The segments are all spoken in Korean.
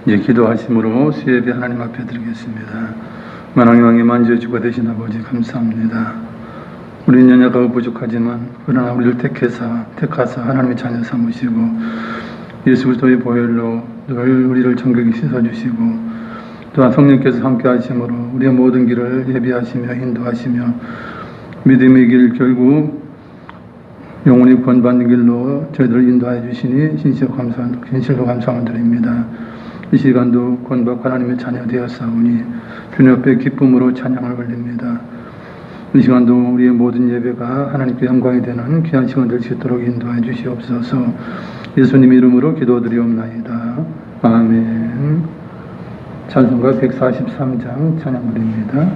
이제 기도하심으로 수예배 하나님 앞에 드리겠습니다. 만왕의 왕의 만주의 주가 되신 아버지 감사합니다. 우리는 연약하고 부족하지만 그러나 우리를 택하사 하나님의 자녀 삼으시고 예수 그리스도의 보혈로 늘 우리를 정결히 씻어주시고 또한 성령께서 함께 하심으로 우리의 모든 길을 예비하시며 인도하시며 믿음의 길 결국 영원히 구원받는 길로 저희들을 인도하여 주시니 진실로 감사함을 드립니다. 이 시간도 구원받고 하나님의 자녀 되었사오니 주님 앞에 기쁨으로 찬양을 올립니다. 이 시간도 우리의 모든 예배가 하나님께 영광이 되는 귀한 시간 될 수 있도록 인도하여 주시옵소서. 예수님 이름으로 기도드리옵나이다. 아멘. 찬송가 143장 찬양 올립니다.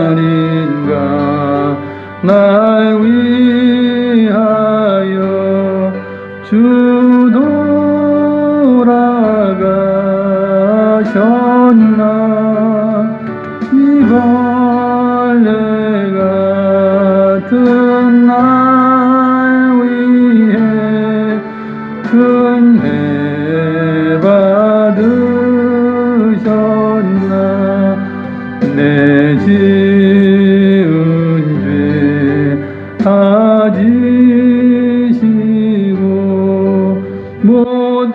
웬말인가 날 위하여 주 돌아가셨나 이 벌레 같은 날 위해 은혜 받으셨나 내 지은 죄 다 지시고 못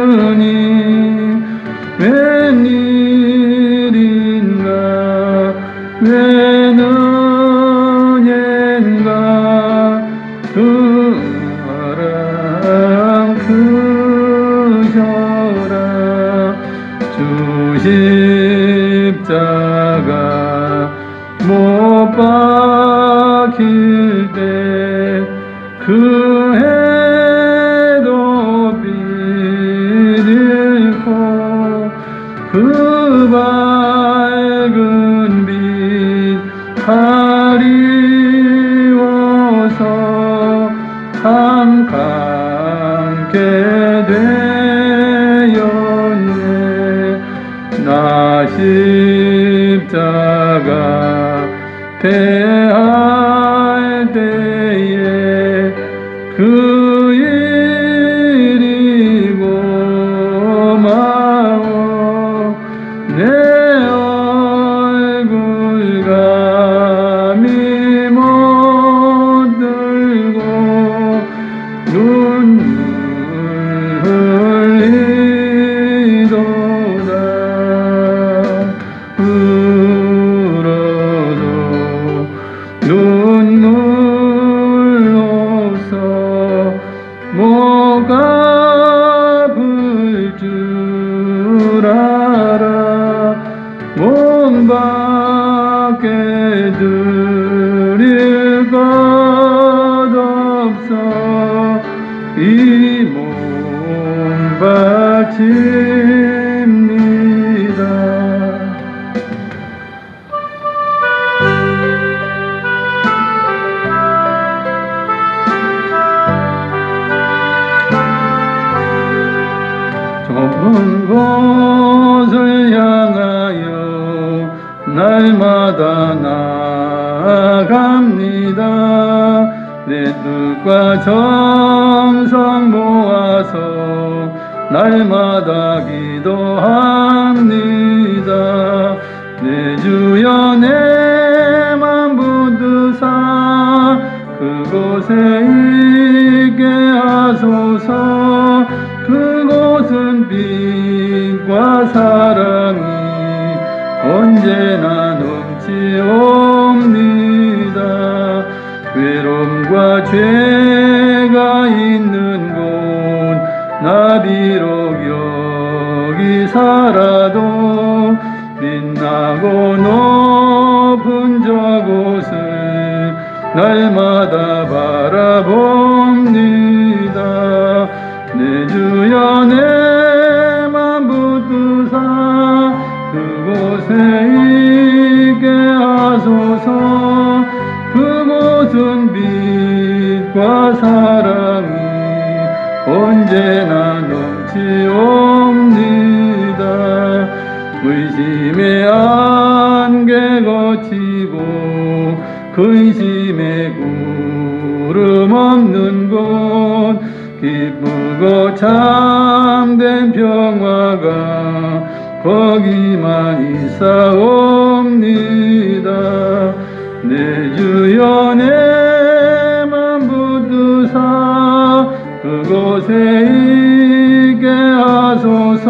박히셨으니 웬일인가 웬 은혜인가 그 사랑 크셔라 주 십자가 못 박힐 때 그 해도 빛일고 그 밝은 빛 가리워서 함께 되었네 나 십자가 대할 때에 그 일이 고마워 내 얼굴 감히 못 들고 눈물 흘리도다 울어도 눈물로써 목 아플 줄 알아 몸 밖에 드릴 것 없어 이 몸 바칩니다. 좁은 곳을 향하여 날마다 나아갑니다. 내 뜻과 정성 모아서 날마다 기도합니다. 내 주여 내 맘 붙드사 그곳에 있게 하소서. 그곳은 빛과 사랑이 언제나 넘치옵니다. 괴로움과 죄가 있는 곳 나 비록 여기 살아도 빛나고 높은 저곳을 날마다 바라봅니다. 내 주여 내 맘 붙드사 그곳에 있게 하소서. 그곳은 사랑이 언제나 넘치옵니다. 의심의 안개 거치고 근심의 구름 없는 곳 기쁘고 참된 평화가 거기만 있사옵니다. 내 주여 내만 붙드사 그곳에 있게 하소서.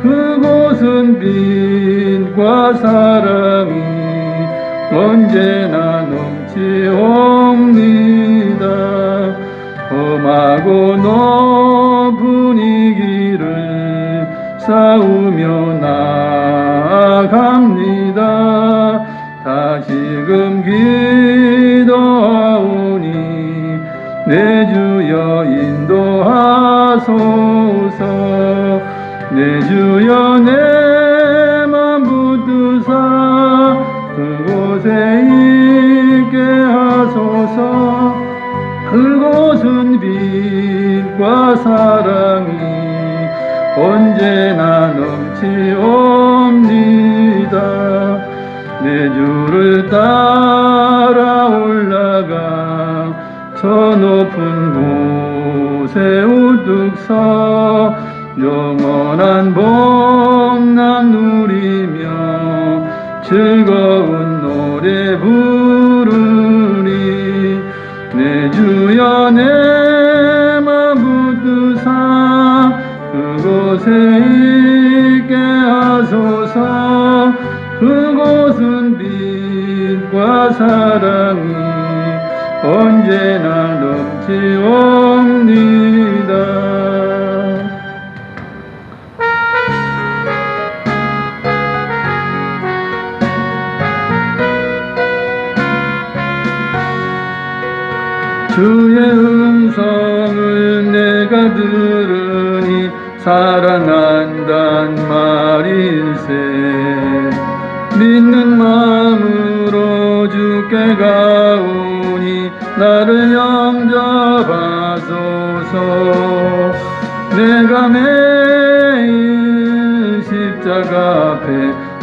그곳은 빛과 사랑이 언제나 넘치옵니다. 험하고 높은 이 길을 싸우며 나아갑니다. 다시금 기도하오니 내 주여 인도하소서. 내 주여 내만 붙드사 그곳에 있게 하소서. 그곳은 빛과 사랑이 언제나 넘치옵니다. 내 주를 따라 올라가 저 높은 곳에 우뚝 서 영원한 복남 누리며 즐거운 노래 부르리. 내 주여 내만 붙드사 그곳에 있게 하소서. 그곳은 빛과 사랑이 언제나 넘치옵니다. 주의 음성을 내가 들으니 살아난단 말일세. 믿는 마음으로 주께 가오니 나를 영접하소서. 내가 매일 십자가 앞에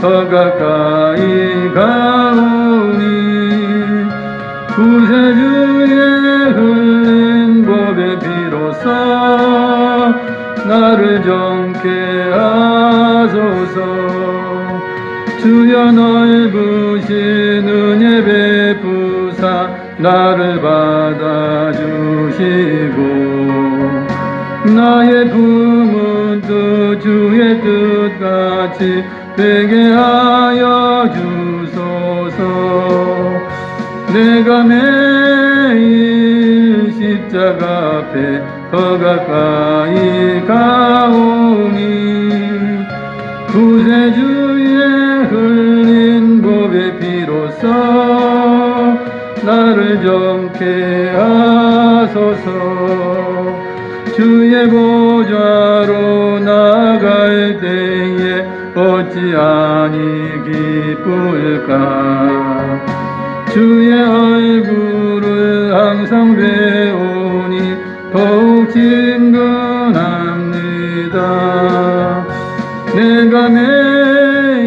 더 가까이 가오니 구세주의 흘린 보배 비로소 나를 정케 하소서. 주여 넓으신 은혜 베푸사 나를 받아주시고 나의 품은 뜻 주의 뜻같이 되게 하여 주소서. 내가 매일 십자가 앞에 더 가까이 가오니 구세주의 흘린 보배 비로소 나를 정케 하소서. 주의 보좌로 나갈 때에 어찌 아니 기쁠까. 주의 얼굴을 항상 배우니 더욱 친근합니다. 내가 매일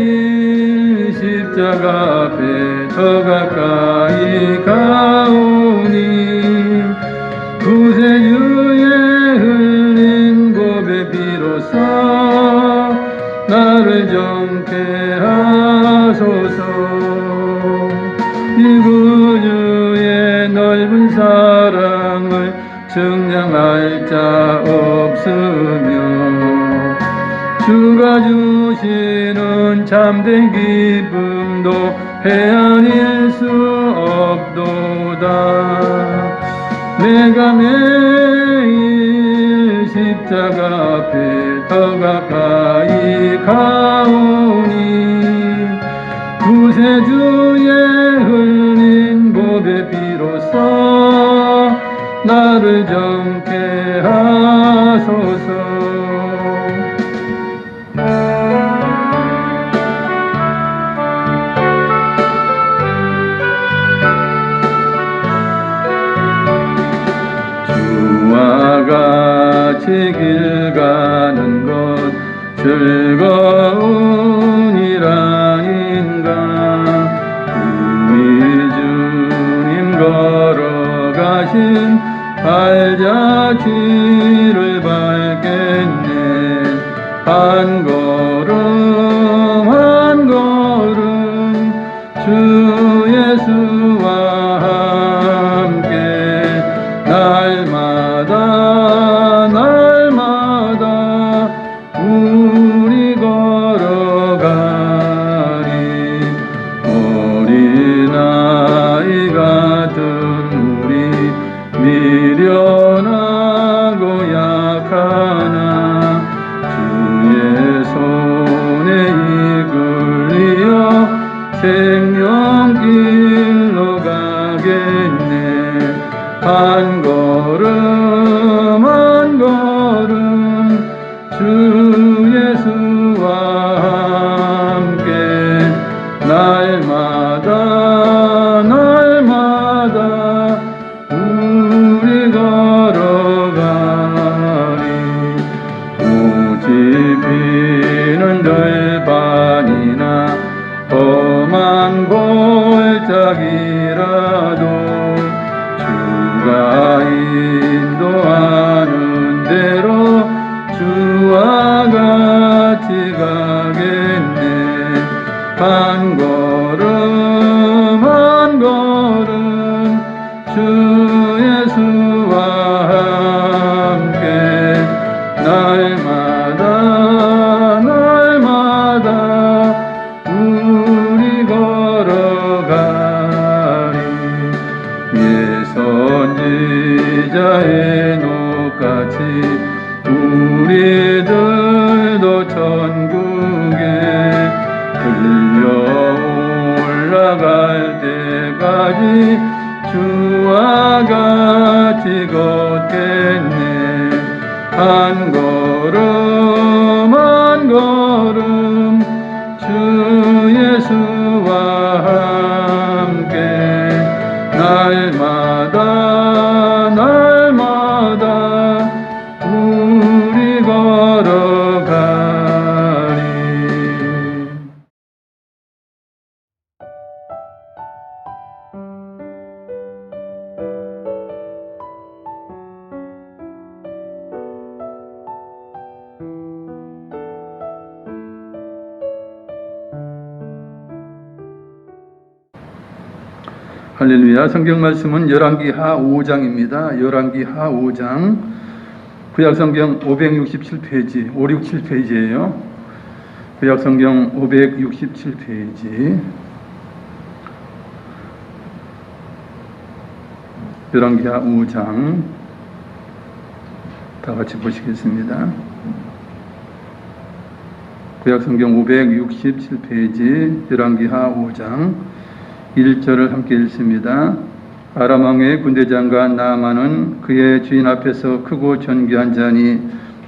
십자가 앞에 더 가까이 가오니 구세주의 흘린 보배 비로소 나를 정케 하소서. 이 구주의 넓은 사랑을 증량할 자 없으며 주가 주시는 참된 기쁨도 헤아릴 수 없도다. 내가 매일 십자가 앞에 더 가까이 가오니 구세주의 흘린 보배 비로소 나를 정케 하소서. 같이 길 가는 것 즐거운 일 아닌가. 우리 주님 걸어가신 발자취를 밟겠네. 한 걸음 한 걸음 주 예수와 함께 날마다 날마다 우리 걸어가리. 어린아이 같은 우리 미련하고 약하나 주의 손에 이끌리어 생명길로 가겠네. 한 걸음 한 걸음 주 예수와 함께 날마다 날마다 우리 걸어가리. 오지 피는 들판이나 험한 골짜기라도 주가 인도하는 대로 주와 같이 가겠네. 한 걸음 한 걸음 주 예수와 함께 날마다 날마다 우리 걸어가리. 예선지자 에녹같이 우리들도 천국에 들려 올라갈 때까지 주와 같이 걷겠네. 한 걸음 한 걸음 주 예수와 함께 날마다 날마다 우리 걸어가리. 할렐루야. 성경 말씀은 열왕기하 5장입니다. 열왕기하 5장 구약성경 567페이지 567페이지예요. 구약성경 567페이지 열왕기하 5장 다 같이 보시겠습니다. 구약성경 567페이지 열왕기하 5장 1절을 함께 읽습니다. 아람 왕의 군대장관 나아만은 그의 주인 앞에서 크고 존귀한 자니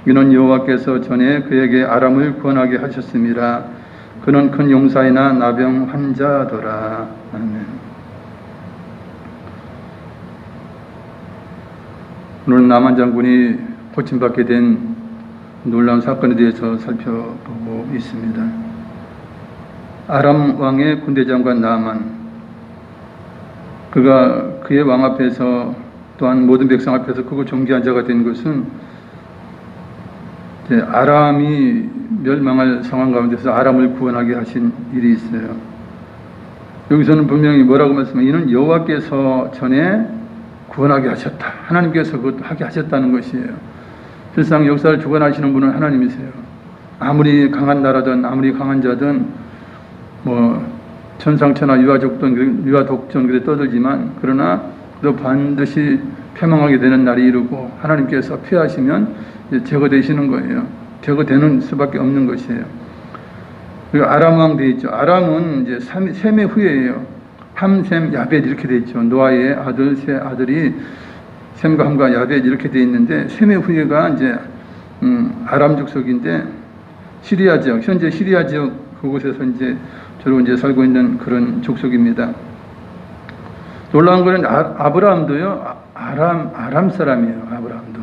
이는 여호와께서 전에 그에게 아람을 구원하게 하셨습니다. 그는 큰 용사이나 나병 환자더라. 아멘. 오늘 나만 장군이 고침받게 된 놀라운 사건에 대해서 살펴보고 있습니다. 아람 왕의 군대장관 나아만, 그가 그의 왕 앞에서 또한 모든 백성 앞에서 크고 존귀한 자가 된 것은 이제 아람이 멸망할 상황 가운데서 아람을 구원하게 하신 일이 있어요. 여기서는 분명히 뭐라고 말씀하면 이는 여호와께서 전에 구원하게 하셨다. 하나님께서 그것도 하게 하셨다는 것이에요. 실상 역사를 주관하시는 분은 하나님이세요. 아무리 강한 나라든 아무리 강한 자든 천상천하 유아독전 그래 떠들지만 그러나 또 반드시 패망하게 되는 날이 이르고 하나님께서 피하시면 제거되시는 거예요. 제거되는 수밖에 없는 것이에요. 그리고 아람 왕 돼 있죠. 아람은 이제 셈의 후예예요. 함, 셈, 야벳 이렇게 돼 있죠. 노아의 아들 세 아들이 셈과 함과 야벳 이렇게 돼 있는데 셈의 후예가 이제 아람 족속인데 시리아 지역, 현재 시리아 지역 그곳에서 이제 주로 이제 살고 있는 그런 족속입니다. 놀라운 것은 아브라함도요, 아람 사람이에요. 아브라함도.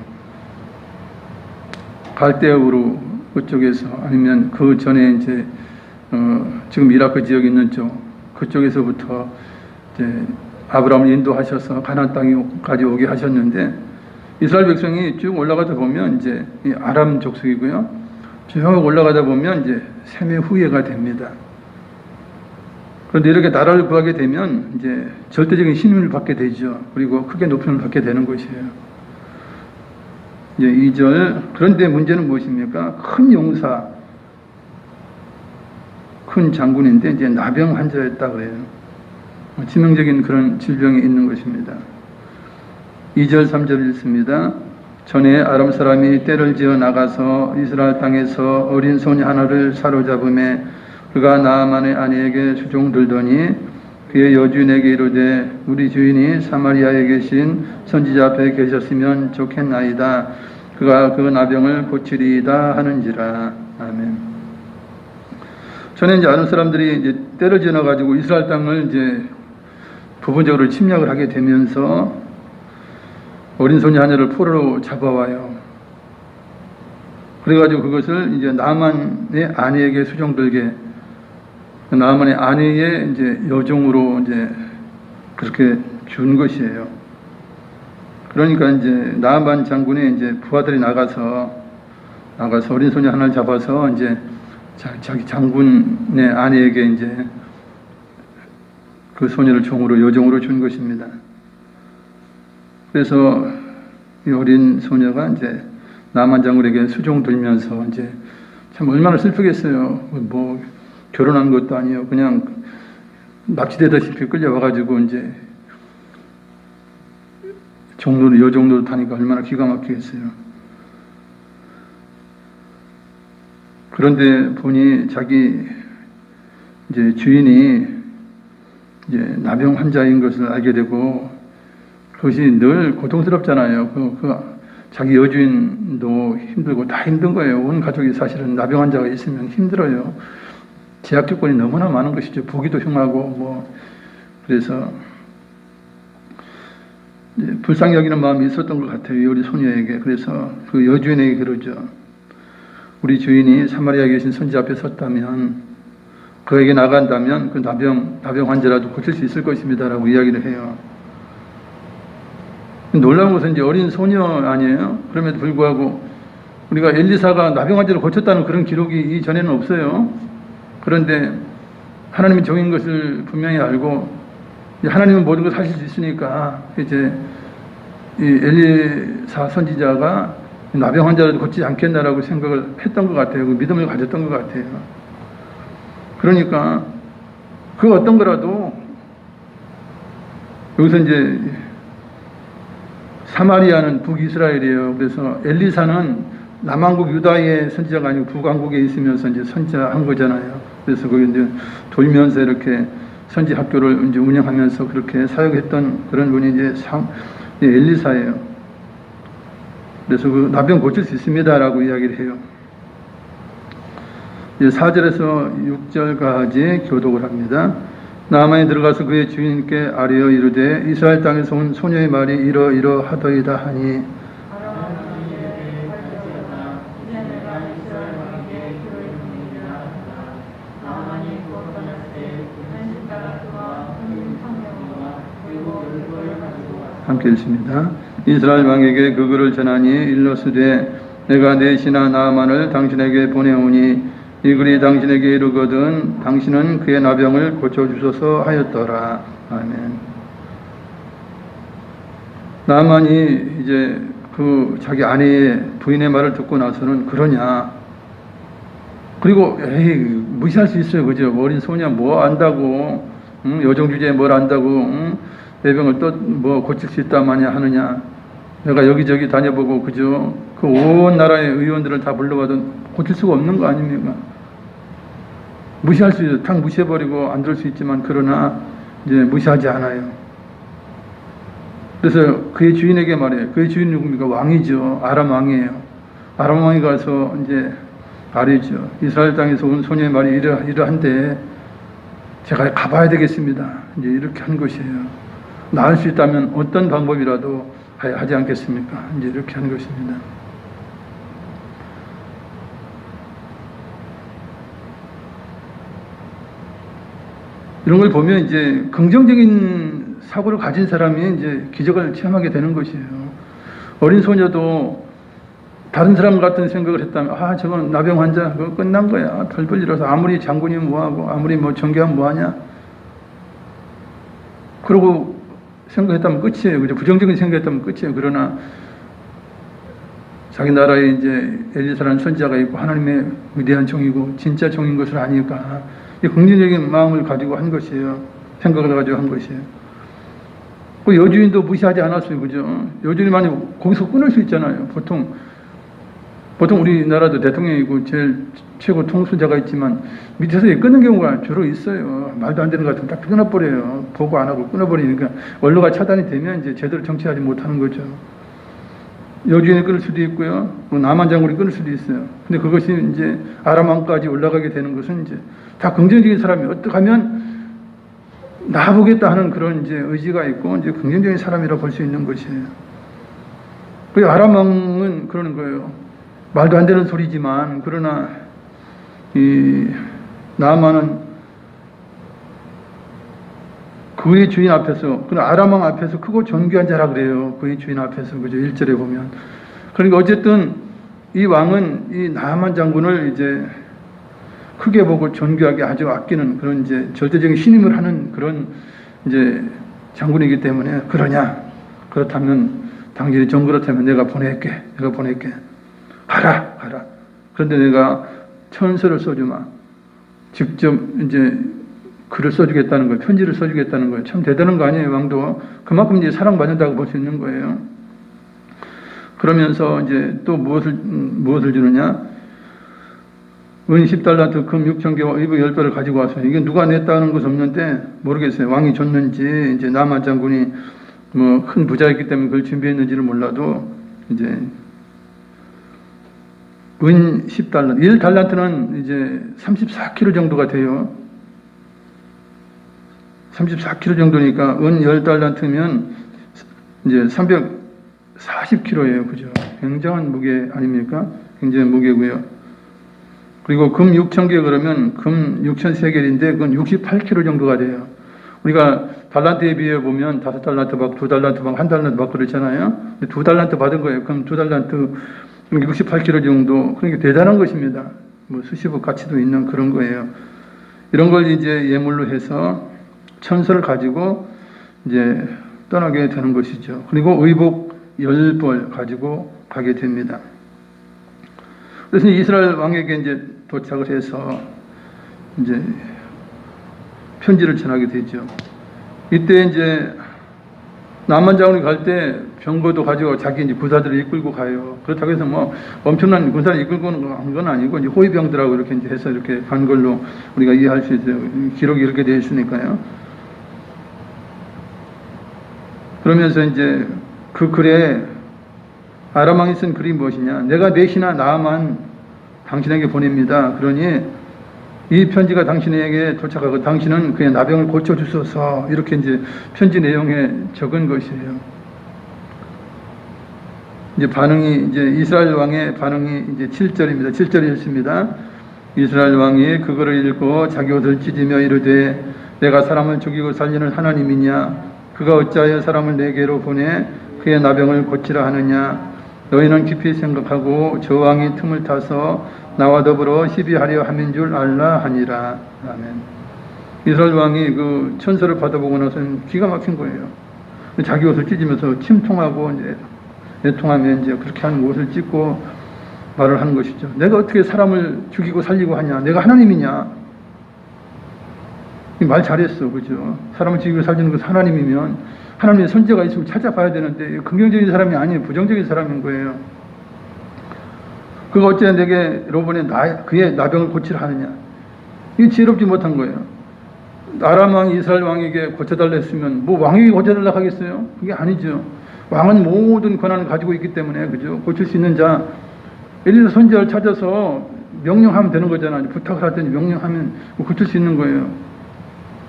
갈대우르 그쪽에서 아니면 그 전에 이제 지금 이라크 지역에 있는 쪽 그쪽에서부터 이제 아브라함을 인도하셔서 가나안 땅까지 오게 하셨는데 이스라엘 백성이 쭉 올라가다 보면 이제 이 아람 족속이고요. 쭉 올라가다 보면 이제 셈의 후예가 됩니다. 그런데 이렇게 나라를 구하게 되면 이제 절대적인 신임을 받게 되죠. 그리고 크게 높임을 받게 되는 것이에요. 이제 2절 그런데 문제는 무엇입니까? 큰 용사, 큰 장군인데 이제 나병 환자였다 그래요. 치명적인 그런 질병이 있는 것입니다. 2절 3절 읽습니다. 전에 아람 사람이 떼를 지어 나가서 이스라엘 땅에서 어린 소녀 하나를 사로잡음에 그가 나아만의 아내에게 수종들더니 그의 여주인에게 이르되 우리 주인이 사마리아에 계신 선지자 앞에 계셨으면 좋겠나이다. 그가 그 나병을 고치리이다 하는지라. 아멘. 전에 이제 아는 사람들이 이제 때를 지나 가지고 이스라엘 땅을 이제 부분적으로 침략을 하게 되면서 어린 소녀 하나를 포로로 잡아와요. 그래가지고 그것을 이제 나만의 아내에게 수종들게 나만의 아내의 이제 여종으로 이제 그렇게 준 것이에요. 그러니까 이제 나만 장군의 이제 부하들이 나가서 어린 소녀 하나를 잡아서 이제 자기 장군의 아내에게 이제 그 소녀를 종으로 여종으로 준 것입니다. 그래서 이 어린 소녀가 이제 나만 장군에게 수종 들면서 이제 참 얼마나 슬프겠어요. 뭐 결혼한 것도 아니에요. 그냥 납치되다시피 끌려와가지고 이제 종로를 여종로를 타니까 얼마나 기가 막히겠어요. 그런데 보니 자기 이제 주인이 이제 나병 환자인 것을 알게 되고 그것이 늘 고통스럽잖아요. 자기 여주인도 힘들고 다 힘든 거예요. 온 가족이 사실은 나병 환자가 있으면 힘들어요. 제약 조건이 너무나 많은 것이죠. 보기도 흉하고 뭐 그래서 불쌍히 여기는 마음이 있었던 것 같아요. 우리 소녀에게. 그래서 그 여주인에게 그러죠. 우리 주인이 사마리아에 계신 선지자 앞에 섰다면 그에게 나간다면 그 나병 환자라도 고칠 수 있을 것입니다라고 이야기를 해요. 놀라운 것은 이제 어린 소녀 아니에요? 그럼에도 불구하고 우리가 엘리사가 나병 환자를 고쳤다는 그런 기록이 이전에는 없어요. 그런데 하나님이 종인 것을 분명히 알고 하나님은 모든 것을 하실 수 있으니까 이제 이 엘리사 선지자가 나병 환자라도 고치지 않겠나라고 생각을 했던 것 같아요. 그 믿음을 가졌던 것 같아요. 그러니까 그 어떤 거라도 여기서 이제 사마리아는 북이스라엘이에요. 그래서 엘리사는 남왕국 유다의 선지자가 아니고 북왕국에 있으면서 이제 선지자한 거잖아요. 그래서 거기 이제 돌면서 이렇게 선지 학교를 이제 운영하면서 그렇게 사역했던 그런 분이 이제 엘리사예요. 그래서 그 나병 고칠 수 있습니다라고 이야기를 해요. 이제 4절에서 6절까지 교독을 합니다. 나만이 들어가서 그의 주인께 아뢰어 이르되 이스라엘 땅에서 온 소녀의 말이 이러하더이다 하니 함께 읽습니다. 이스라엘 왕에게 그 글을 전하니 일러스되 내가 내 신하 나아만을 당신에게 보내오니 이 글이 당신에게 이르거든 당신은 그의 나병을 고쳐주소서 하였더라. 아멘. 나아만이 이제 그 자기 아내의 부인의 말을 듣고 나서는 그러냐. 그리고 무시할 수 있어요. 그죠? 어린 소녀 뭐 안다고 여종 주제에 뭘 안다고 내 병을 또 뭐 고칠 수 있다 마냐 하느냐. 내가 여기저기 다녀보고 그죠? 그 온 나라의 의원들을 다 불러봐도 고칠 수가 없는 거 아닙니까? 무시할 수 있어요. 탁 무시해버리고 안 들을 수 있지만 그러나 이제 무시하지 않아요. 그래서 그의 주인에게 말해요. 그의 주인 누굽니까? 왕이죠. 아람 왕이에요. 아람 왕이 가서 이제 말이죠. 이스라엘 땅에서 온 소녀의 말이 이러한데 제가 가봐야 되겠습니다. 이제 이렇게 한 것이에요. 나을 수 있다면 어떤 방법이라도 하지 않겠습니까? 이제 이렇게 한 것입니다. 이런 걸 보면 이제 긍정적인 사고를 가진 사람이 이제 기적을 체험하게 되는 것이에요. 어린 소녀도 다른 사람 같은 생각을 했다면, 아, 저건 나병 환자, 그거 끝난 거야. 별 볼 일 없어. 아무리 장군이 뭐하고, 아무리 뭐 정교하면 뭐하냐. 그러고 생각했다면 끝이에요. 그죠? 부정적인 생각했다면 끝이에요. 그러나 자기 나라에 이제 엘리사라는 선지자가 있고 하나님의 위대한 종이고 진짜 종인 것을 아니까 긍정적인 마음을 가지고 한 것이에요. 생각을 가지고 한 것이에요. 그 여주인도 무시하지 않았어요. 그죠? 여주인이 만약 거기서 끊을 수 있잖아요. 보통 우리나라도 대통령이고 제일 최고 통수자가 있지만 밑에서 끊는 경우가 주로 있어요. 말도 안 되는 것 같으면 딱 끊어버려요. 보고 안 하고 끊어버리니까 원로가 차단이 되면 이제 제대로 정치하지 못하는 거죠. 여주인이 끊을 수도 있고요. 남한 장군이 끊을 수도 있어요. 근데 그것이 이제 아람 왕까지 올라가게 되는 것은 이제 다 긍정적인 사람이 어떻게 하면 나아보겠다 하는 그런 이제 의지가 있고 이제 긍정적인 사람이라 볼 수 있는 것이에요. 그 아람 왕은 그러는 거예요. 말도 안 되는 소리지만 그러나 이 나아만은 그의 주인 앞에서, 그 아람 왕 앞에서 크고 존귀한 자라 그래요. 그의 주인 앞에서. 그죠? 1절에 보면. 그러니까 어쨌든 이 왕은 이 나아만 장군을 이제 크게 보고 존귀하게 아주 아끼는 그런 이제 절대적인 신임을 하는 그런 이제 장군이기 때문에 그러냐? 그렇다면 당신이 좀 그렇다면 내가 보낼게. 가라. 그런데 내가 천서를 써주마. 직접 이제 글을 써주겠다는 거예요. 편지를 써주겠다는 거예요. 참 대단한 거 아니에요, 왕도. 그만큼 이제 사랑받는다고 볼 수 있는 거예요. 그러면서 이제 또 무엇을 주느냐? 은 10달란트, 금 6,000개와 의복 10배를 가지고 와서 이게 누가 냈다는 것은 없는데 모르겠어요. 왕이 줬는지 이제 나아만 장군이 뭐 큰 부자였기 때문에 그걸 준비했는지는 몰라도 이제 은 10달란트, 1달란트는 이제 34kg 정도가 돼요. 34kg 정도니까 은 10달란트면 이제 340kg예요. 그죠? 굉장한 무게 아닙니까? 굉장한 무게고요. 그리고 금 6,000개 그러면 금 6,000세겔인데 그건 68kg 정도가 돼요. 우리가 달란트에 비해 보면 5달란트 받고 2달란트 받고 1달란트 받고 그렇잖아요. 2달란트 받은 거예요. 그럼 2달란트 68kg 정도. 그러니까 대단한 것입니다. 뭐 수십억 가치도 있는 그런 거예요. 이런 걸 이제 예물로 해서 천서를 가지고 이제 떠나게 되는 것이죠. 그리고 의복 10벌 가지고 가게 됩니다. 그래서 이스라엘 왕에게 이제 도착을 해서 이제 편지를 전하게 되죠. 이때 이제 남한 장군이 갈 때 병거도 가지고 자기 이제 부사들을 이끌고 가요. 그렇다고 해서 뭐 엄청난 군사를 이끌고 간 건 아니고 이제 호위병들하고 이렇게 이제 해서 이렇게 간 걸로 우리가 이해할 수 있어요. 기록이 이렇게 되어 있으니까요. 그러면서 이제 그 글에 아람 왕이 쓴 글이 무엇이냐? 내가 내시나 나아만 당신에게 보냅니다. 그러니 이 편지가 당신에게 도착하고 당신은 그의 나병을 고쳐주소서 이렇게 이제 편지 내용에 적은 것이에요. 이제 반응이 이제 이스라엘 왕의 반응이 이제 7절입니다. 7절이 있습니다. 이스라엘 왕이 그거를 읽고 자기 옷을 찢으며 이르되 내가 사람을 죽이고 살리는 하나님이냐? 그가 어찌하여 사람을 내게로 보내 그의 나병을 고치라 하느냐? 너희는 깊이 생각하고 저 왕이 틈을 타서 나와 더불어 시비하려 함인 줄 알라 하니라. 아멘. 이스라엘 왕이 그 천서를 받아보고 나서는 기가 막힌 거예요. 자기 옷을 찢으면서 침통하고 이제 애통하면 이제 그렇게 하는 옷을 찢고 말을 하는 것이죠. 내가 어떻게 사람을 죽이고 살리고 하냐? 내가 하나님이냐? 말 잘했어, 그죠? 사람을 죽이고 살리는 것은 하나님이면 하나님의 선지자가 있으면 찾아봐야 되는데 긍정적인 사람이 아니에요. 부정적인 사람인 거예요. 그가 어찌 내게 로본에 그의 나병을 고치라 하느냐? 이게 지혜롭지 못한 거예요. 아람 왕이 이스라엘 왕에게 고쳐달라 했으면 뭐 왕에게 고쳐달라 하겠어요? 그게 아니죠. 왕은 모든 권한을 가지고 있기 때문에 그죠? 고칠 수 있는 자 엘리사 선지자를 찾아서 명령하면 되는 거잖아요. 부탁을 하더니 명령하면 고칠 수 있는 거예요.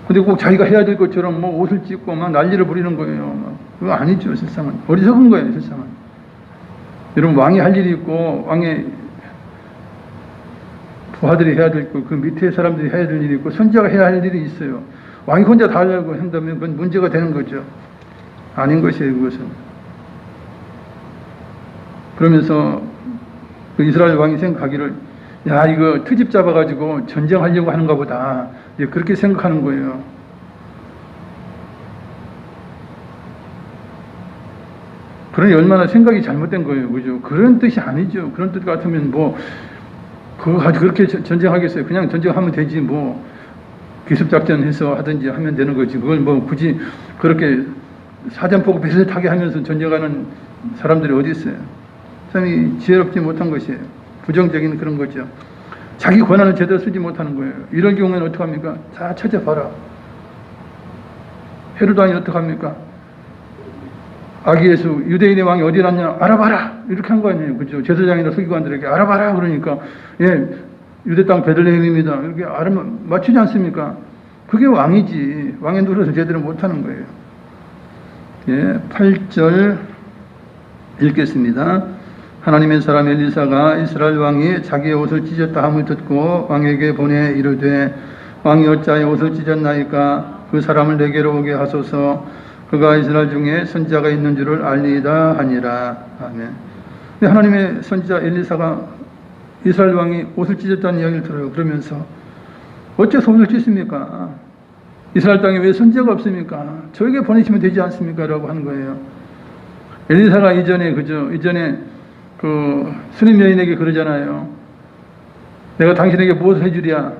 근데 꼭 자기가 해야 될 것처럼 뭐 옷을 찢고 막 난리를 부리는 거예요. 그거 아니죠, 실상은. 어리석은 거예요, 실상은. 여러분, 왕이 할 일이 있고, 왕의 부하들이 해야 될 거, 그 밑에 사람들이 해야 될 일이 있고, 선지자가 해야 할 일이 있어요. 왕이 혼자 다 하려고 한다면 그건 문제가 되는 거죠. 아닌 것이에요, 그것은. 그러면서 그 이스라엘 왕이 생각하기를, 야, 이거 트집 잡아가지고 전쟁하려고 하는가 보다. 이제 그렇게 생각하는 거예요. 그러니 얼마나 생각이 잘못된 거예요. 그죠? 그런 뜻이 아니죠. 그런 뜻 같으면 뭐, 그거 가지고 그렇게 전쟁하겠어요. 그냥 전쟁하면 되지, 뭐. 기습작전 해서 하든지 하면 되는 거지. 그걸 뭐 굳이 그렇게 사전 보고 비슷하게 하면서 전쟁하는 사람들이 어디 있어요? 참 지혜롭지 못한 것이에요. 부정적인 그런 거죠. 자기 권한을 제대로 쓰지 못하는 거예요. 이런 경우에는 어떡합니까? 다 찾아봐라. 헤롯 왕이 어떡합니까? 아기 예수 유대인의 왕이 어디 났냐? 알아봐라. 이렇게 한 거 아니에요. 그죠? 제사장이나 서기관들에게 알아봐라. 그러니까 예, 유대 땅 베들레헴입니다. 이렇게 알아면 맞추지 않습니까? 그게 왕이지. 왕의 노릇을 제대로 못하는 거예요. 예, 8절 읽겠습니다. 하나님의 사람 엘리사가 이스라엘 왕이 자기의 옷을 찢었다 함을 듣고 왕에게 보내 이르되 왕이 어찌하여 옷을 찢었나이까? 그 사람을 내게로 오게 하소서. 그가 이스라엘 중에 선지자가 있는 줄을 알리이다 하니라. 아멘. 근데 하나님의 선지자 엘리사가 이스라엘 왕이 옷을 찢었다는 이야기를 들어요. 그러면서 어째서 옷을 찢습니까? 이스라엘 땅에 왜 선지자가 없습니까? 저에게 보내시면 되지 않습니까? 라고 하는 거예요. 엘리사가 이전에 그 스님 여인에게 그러잖아요. 내가 당신에게 무엇을 해주랴?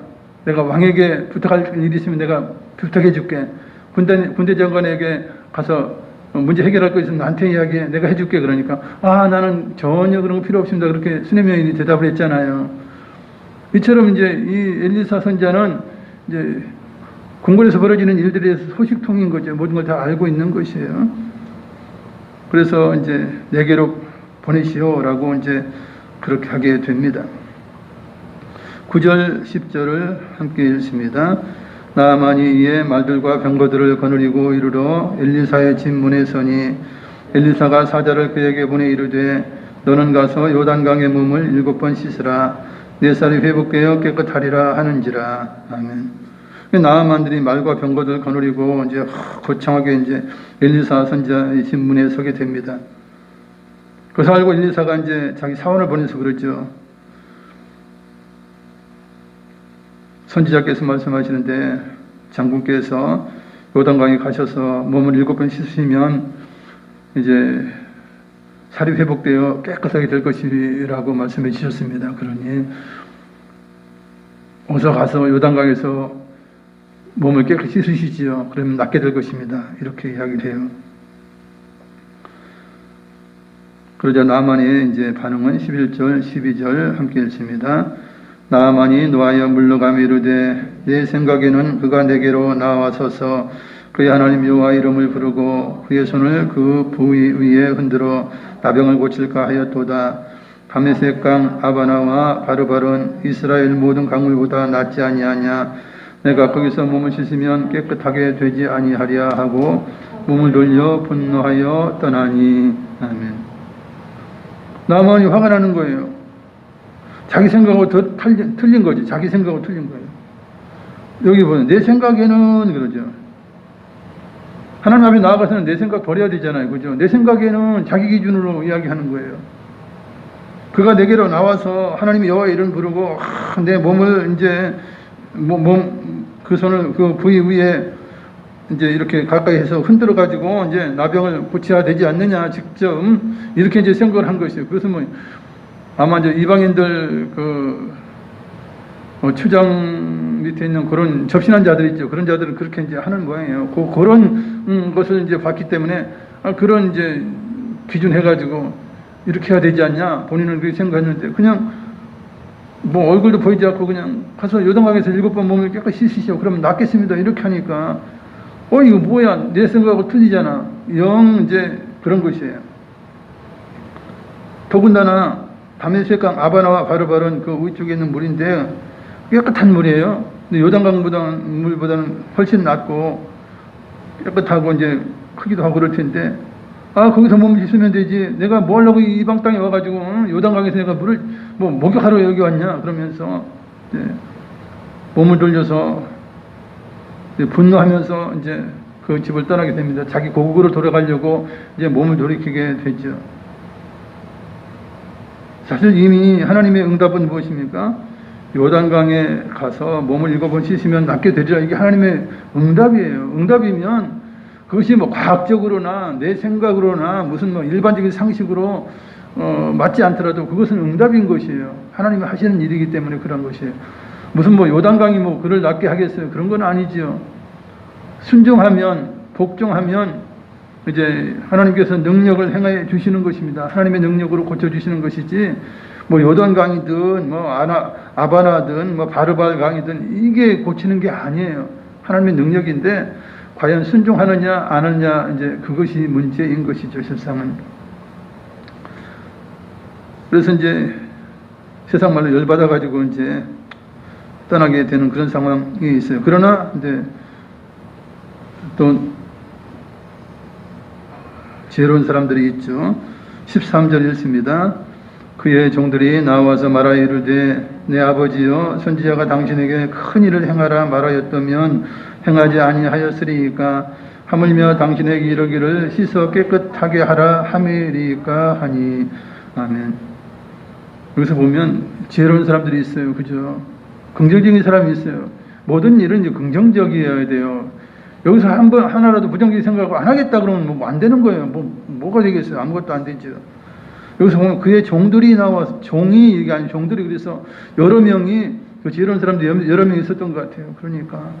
내가 왕에게 부탁할 일이 있으면 내가 부탁해 줄게. 군대 장관에게 가서 문제 해결할 거 있으면 나한테 이야기해. 내가 해줄게. 그러니까 나는 전혀 그런 거 필요 없습니다. 그렇게 스님 여인이 대답을 했잖아요. 이처럼 이제 이 엘리사 선지자는 이제 궁궐에서 벌어지는 일들에 대해서 소식통인 거죠. 모든 걸 다 알고 있는 것이에요. 그래서 이제 내게로 보내시오라고 이제 그렇게 하게 됩니다. 9절 10절을 함께 읽습니다. 나아만이 이에 말들과 병거들을 거느리고 이르러 엘리사의 집 문에 서니 엘리사가 사자를 그에게 보내 이르되 너는 가서 요단강의 몸을 7번 씻으라. 내 살이 회복되어 깨끗하리라 하는지라. 아멘. 나아만들이 말과 병거들을 거느리고 이제 거창하게 이제 엘리사 선지자의 집 문에 서게 됩니다. 그것을 알고 엘리사가 이제 자기 사원을 보내서 그러죠. 선지자께서 말씀하시는데 장군께서 요단강에 가셔서 몸을 7번 씻으시면 이제 살이 회복되어 깨끗하게 될 것이라고 말씀해 주셨습니다. 그러니 어서 가서 요단강에서 몸을 깨끗이 씻으시지요. 그러면 낫게 될 것입니다. 이렇게 이야기를 해요. 그러자 나아만의 이제 반응은 11절, 12절 함께 읽습니다. 나아만이 노하여 물러가며 이르되 내 생각에는 그가 내게로 나와서서 그의 하나님 여호와 이름을 부르고 그의 손을 그 부위 위에 흔들어 나병을 고칠까 하였도다. 다메섹강 아바나와 바르바른 이스라엘 모든 강물보다 낫지 아니하냐. 내가 거기서 몸을 씻으면 깨끗하게 되지 아니하랴 하고 몸을 돌려 분노하여 떠나니. 아멘. 나아만이 화가 나는 거예요. 자기 생각하고 더 틀린 거지. 자기 생각하고 틀린 거예요. 여기 보면 내 생각에는 그러죠. 하나님 앞에 나아가서는 내 생각 버려야 되잖아요. 그죠? 내 생각에는 자기 기준으로 이야기하는 거예요. 그가 내게로 나와서 하나님의 여호와 이름 부르고 내 몸을 이제 그 손을 그 부위 위에 이제 이렇게 가까이 해서 흔들어 가지고 이제 나병을 고쳐야 되지 않느냐 직접 이렇게 이제 생각을 한 것이에요. 그것은 뭐 아마 이제 이방인들 그 추장 밑에 있는 그런 접신한 자들 있죠. 그런 자들은 그렇게 이제 하는 모양이에요. 그런 것을 이제 봤기 때문에 그런 이제 기준 해가지고 이렇게 해야 되지 않냐. 본인은 그렇게 생각했는데 그냥 뭐 얼굴도 보이지 않고 그냥 가서 요단강에서 7번 몸을 깨끗이 씻으시오. 그러면 낫겠습니다. 이렇게 하니까 이거 뭐야. 내 생각하고 틀리잖아. 영 이제 그런 것이에요. 더군다나 다메섹강 아바나와 바르바른 그 위쪽에 있는 물인데 깨끗한 물이에요. 근데 요단강 물보다는 훨씬 낫고 깨끗하고 이제 크기도 하고 그럴 텐데 거기서 몸을 씻으면 되지. 내가 뭐 하려고 이방 땅에 와가지고 요단강에서 내가 물을 목욕하러 여기 왔냐. 그러면서 몸을 돌려서 분노하면서 이제 그 집을 떠나게 됩니다. 자기 고국으로 돌아가려고 이제 몸을 돌이키게 되죠. 사실 이미 하나님의 응답은 무엇입니까? 요단강에 가서 몸을 7번 씻으면 낫게 되리라. 이게 하나님의 응답이에요. 응답이면 그것이 뭐 과학적으로나 내 생각으로나 무슨 뭐 일반적인 상식으로 맞지 않더라도 그것은 응답인 것이에요. 하나님이 하시는 일이기 때문에 그런 것이에요. 무슨 뭐 요단강이 뭐 그를 낫게 하겠어요? 그런 건 아니지요. 순종하면, 복종하면 이제 하나님께서 능력을 행해 주시는 것입니다. 하나님의 능력으로 고쳐 주시는 것이지, 뭐 요단강이든 뭐 아바나든 뭐 바르발 강이든 이게 고치는 게 아니에요. 하나님의 능력인데 과연 순종하느냐 안 하느냐, 이제 그것이 문제인 것이죠, 세상은. 그래서 이제 세상 말로 열받아 가지고 이제 떠나게 되는 그런 상황이 있어요. 그러나 이제 또 지혜로운 사람들이 있죠. 13절 읽습니다. 그의 종들이 나와서 말하여 이르되 내 아버지여 선지자가 당신에게 큰 일을 행하라 말하였다면 행하지 아니하였으리이까 하물며 당신에게 이르기를 씻어 깨끗하게 하라 함이리이까 하니. 아멘. 여기서 보면 지혜로운 사람들이 있어요. 그죠? 긍정적인 사람이 있어요. 모든 일은 이제 긍정적이어야 돼요. 여기서 하나라도 부정적인 생각을 안 하겠다 그러면 뭐 안 되는 거예요. 뭐가 되겠어요? 아무것도 안 되죠. 여기서 보면 그의 종들이 나와서, 종이 이게 아니고 종들이, 그래서 여러 명이, 그 지혜로운 사람들이 여러 명이 있었던 것 같아요. 그러니까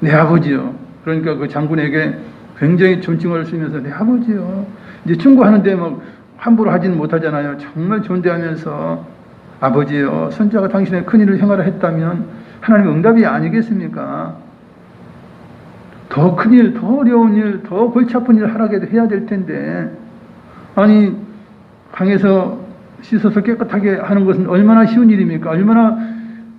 내 아버지요. 그러니까 그 장군에게 굉장히 존칭을 쓰면서 내 아버지요. 이제 충고하는데 막 함부로 하지는 못하잖아요. 정말 존대하면서 아버지요, 선자가 당신의 큰 일을 행하라 했다면 하나님의 응답이 아니겠습니까? 더 큰 일, 더 어려운 일, 더 골치 아픈 일을 하라게 해야 될 텐데, 아니 강에서 씻어서 깨끗하게 하는 것은 얼마나 쉬운 일입니까? 얼마나